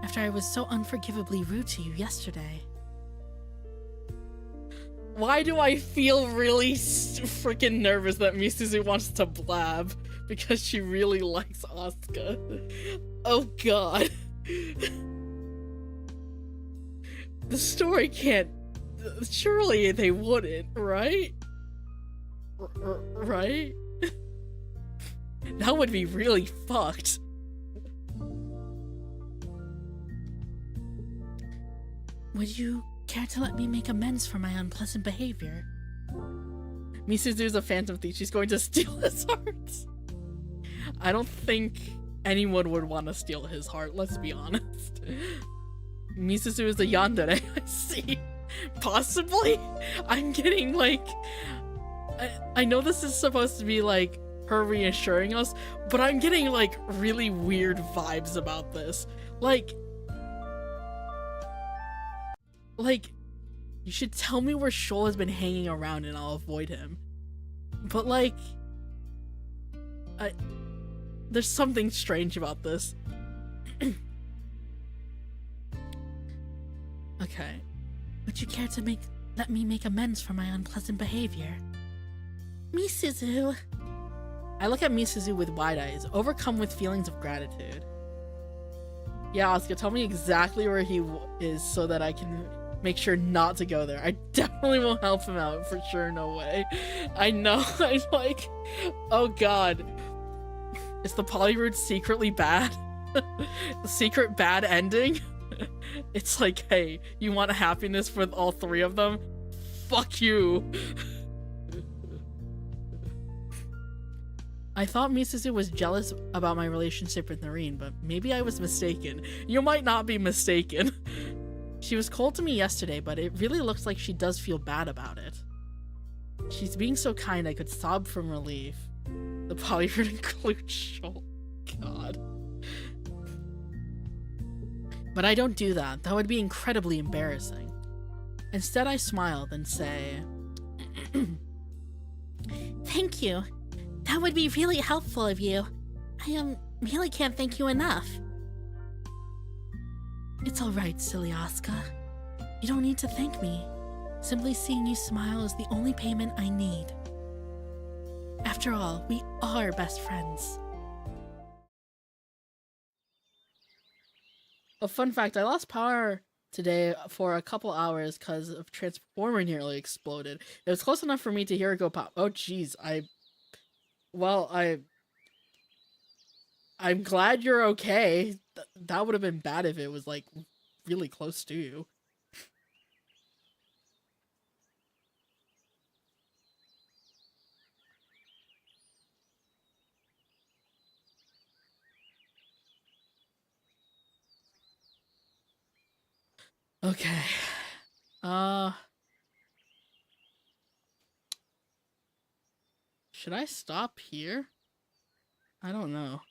after I was so unforgivably rude to you yesterday. Why do I feel really freaking nervous that Misuzu wants to blab? Because she really likes Asuka. Oh god. The story can't... Surely they wouldn't, right? Right? That would be really fucked. Would you care to let me make amends for my unpleasant behavior? Misuzu's a phantom thief. She's going to steal his heart. I don't think anyone would want to steal his heart, let's be honest. Misuzu is a yandere, I see. Possibly? I'm getting like... I know this is supposed to be like her reassuring us, but I'm getting like really weird vibes about this. Like, you should tell me where Shoal has been hanging around and I'll avoid him. But like, there's something strange about this. Okay. Would you care to let me make amends for my unpleasant behavior? Misuzu! I look at Misuzu with wide eyes, overcome with feelings of gratitude. Yeah, Asuka, tell me exactly where he is so that I can make sure not to go there. I definitely won't help him out, for sure, no way. I know, I'm like, oh god. Is the Polyroot secretly bad? The secret bad ending? It's like, hey, you want happiness for all three of them? Fuck you. I thought Misuzu was jealous about my relationship with Noreen, but maybe I was mistaken. You might not be mistaken. She was cold to me yesterday, but it really looks like she does feel bad about it. She's being so kind I could sob from relief. The Polyroot includes Shoal. God. But I don't do that. That would be incredibly embarrassing. Instead, I smile, then say... Thank you. That would be really helpful of you. I really can't thank you enough. It's alright, silly Asuka. You don't need to thank me. Simply seeing you smile is the only payment I need. After all, we are best friends. A fun fact, I lost power today for a couple hours because of Transformer nearly exploded. It was close enough for me to hear it go pop. Oh jeez, I'm glad you're okay. That would have been bad if it was like really close to you. Okay. Should I stop here? I don't know.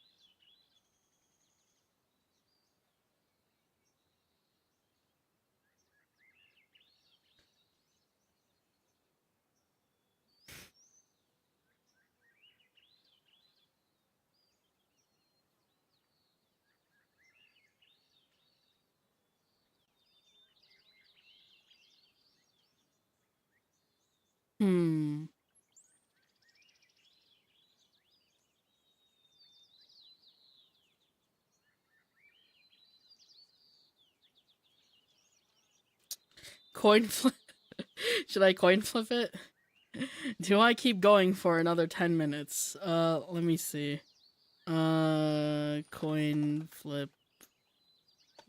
Hmm. Coin flip. Should I coin flip it? Do I keep going for another 10 minutes? Let me see. Coin flip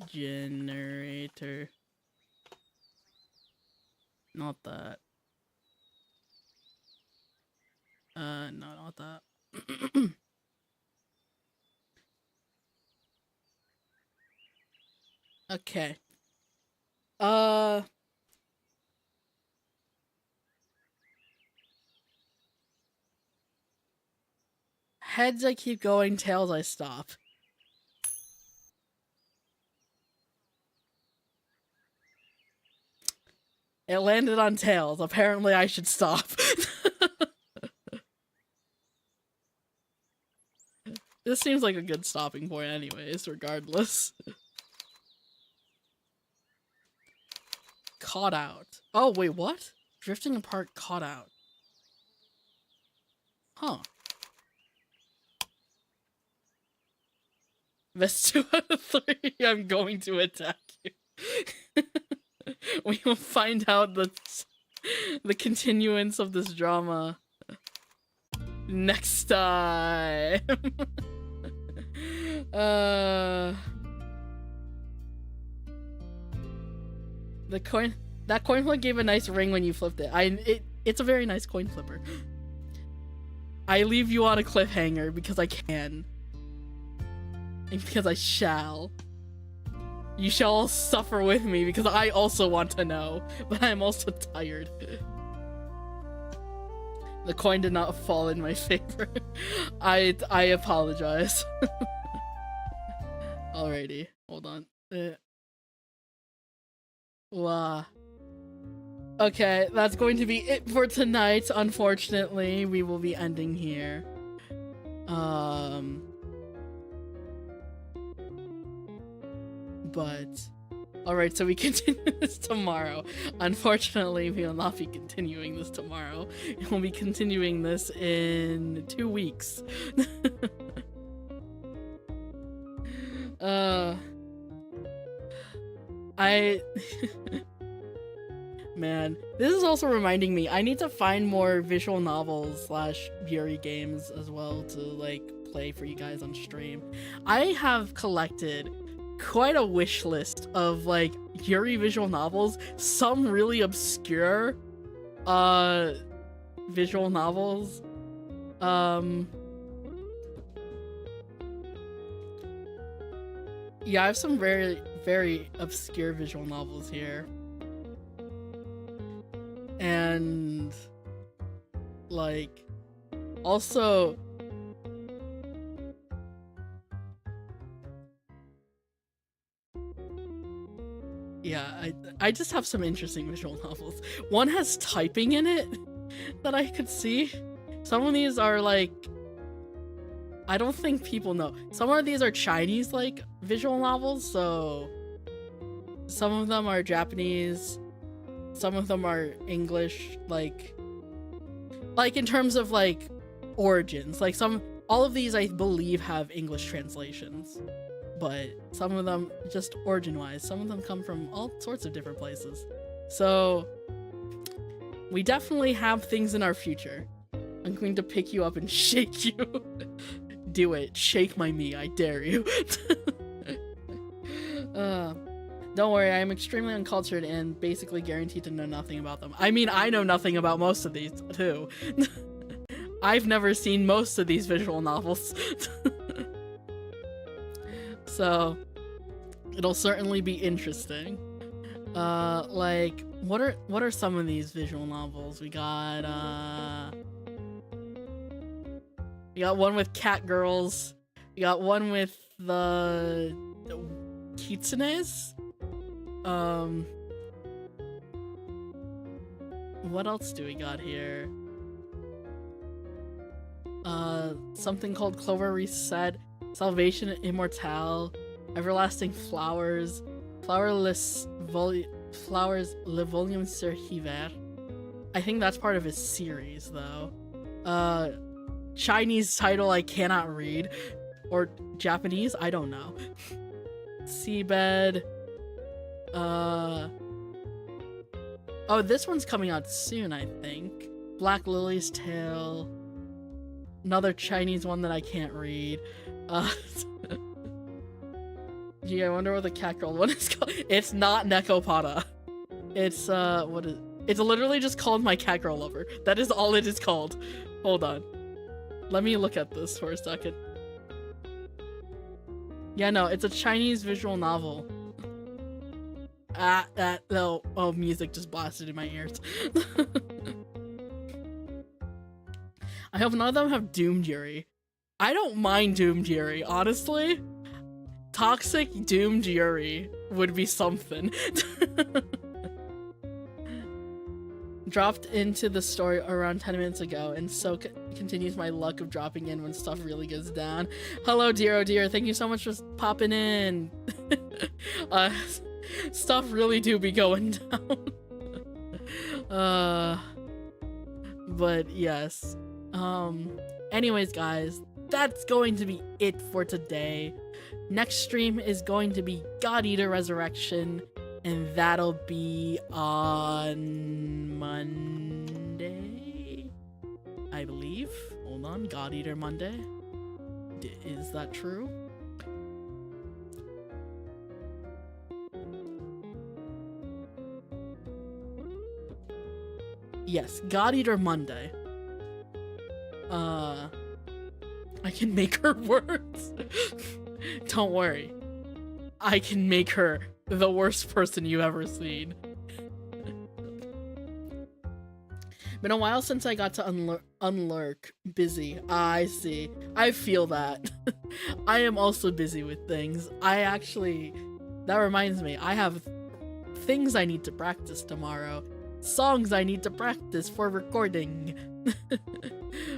generator. Not that. No, not that. Okay. Heads I keep going, tails I stop. It landed on tails. Apparently I should stop. This seems like a good stopping point anyways, regardless. Caught out. Oh, wait, what? Drifting apart, caught out. Huh. That's 2 out of 3. I'm going to attack you. We will find out the continuance of this drama next time. That coin flip gave a nice ring when you flipped it. It's a very nice coin flipper. I leave you on a cliffhanger because I can. And because I shall. You shall all suffer with me because I also want to know, but I'm also tired. The coin did not fall in my favor. I apologize. Alrighty, hold on. Wow. Okay, that's going to be it for tonight. Unfortunately, we will be ending here. But alright, so we continue this tomorrow. Unfortunately, we will not be continuing this tomorrow. We'll be continuing this in 2 weeks. Man, this is also reminding me I need to find more visual novels / Yuri games as well to like play for you guys on stream. I have collected quite a wish list of like Yuri visual novels, some really obscure visual novels. Yeah, I have some very, very obscure visual novels here. And like also yeah, I just have some interesting visual novels. One has typing in it that I could see. Some of these are like, I don't think people know. Some of these are Chinese like visual novels, so some of them are Japanese, some of them are English, like in terms of like origins. Like all of these I believe have English translations. But some of them, just origin-wise, some of them come from all sorts of different places. So, we definitely have things in our future. I'm going to pick you up and shake you. Do it. Shake my me. I dare you. Don't worry, I'm extremely uncultured and basically guaranteed to know nothing about them. I mean, I know nothing about most of these, too. I've never seen most of these visual novels. So, it'll certainly be interesting. Like, what are some of these visual novels? We got one with cat girls. We got one with the kitsunes. What else do we got here? Something called Clover Reset. Salvation Immortale, Everlasting Flowers, Flowers Le Volume sur Hiver. I think that's part of his series, though. Chinese title I cannot read. Or Japanese? I don't know. Seabed. Oh, this one's coming out soon, I think. Black Lily's Tale. another Chinese one that I can't read. Gee, I wonder what the cat girl one is called. It's not Nekopada. It's what is? It's literally just called My Cat Girl Lover. That is all it is called. Hold on. Let me look at this for a second. Yeah, no, it's a Chinese visual novel. No. Oh, music just blasted in my ears. I hope none of them have Doomed Yuri. I don't mind Doomed Yuri, honestly. Toxic Doomed Yuri would be something. Dropped into the story around 10 minutes ago, and so continues my luck of dropping in when stuff really goes down. Hello, dear, oh dear. Thank you so much for popping in. Stuff really do be going down. But yes. Anyways, guys, that's going to be it for today. Next stream is going to be God Eater Resurrection, and that'll be on Monday, I believe. Hold on, God Eater Monday. Is that true? Yes, God Eater Monday. I can make her worse. Don't worry. I can make her the worst person you've ever seen. Been a while since I got to unlurk. Busy. I see. I feel that. I am also busy with things. That reminds me, I have things I need to practice tomorrow. Songs I need to practice for recording.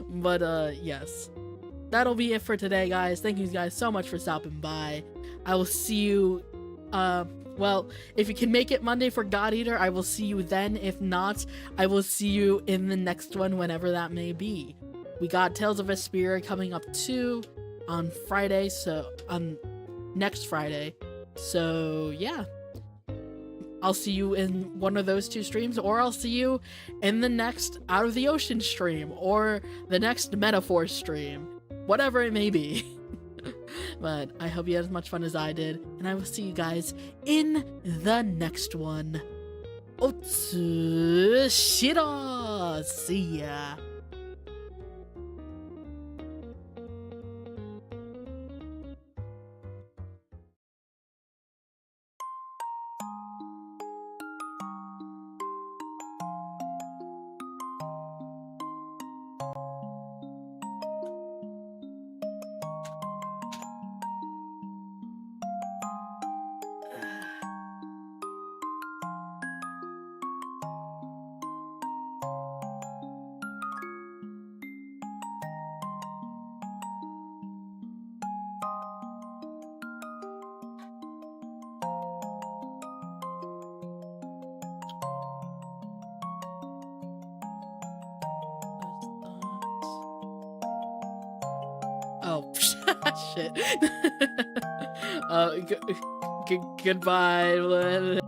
But yes. That'll be it for today, guys. Thank you guys so much for stopping by. I will see you, well, if you can make it Monday for God Eater, I will see you then. If not, I will see you in the next one, whenever that may be. We got Tales of Vesperia coming up too on Friday, so next Friday. So yeah, I'll see you in one of those two streams, or I'll see you in the next Out of the Ocean stream, or the next Metaphor stream, whatever it may be. But I hope you had as much fun as I did, and I will see you guys in the next one. Otsu shira! See ya! Oh, shit. Goodbye.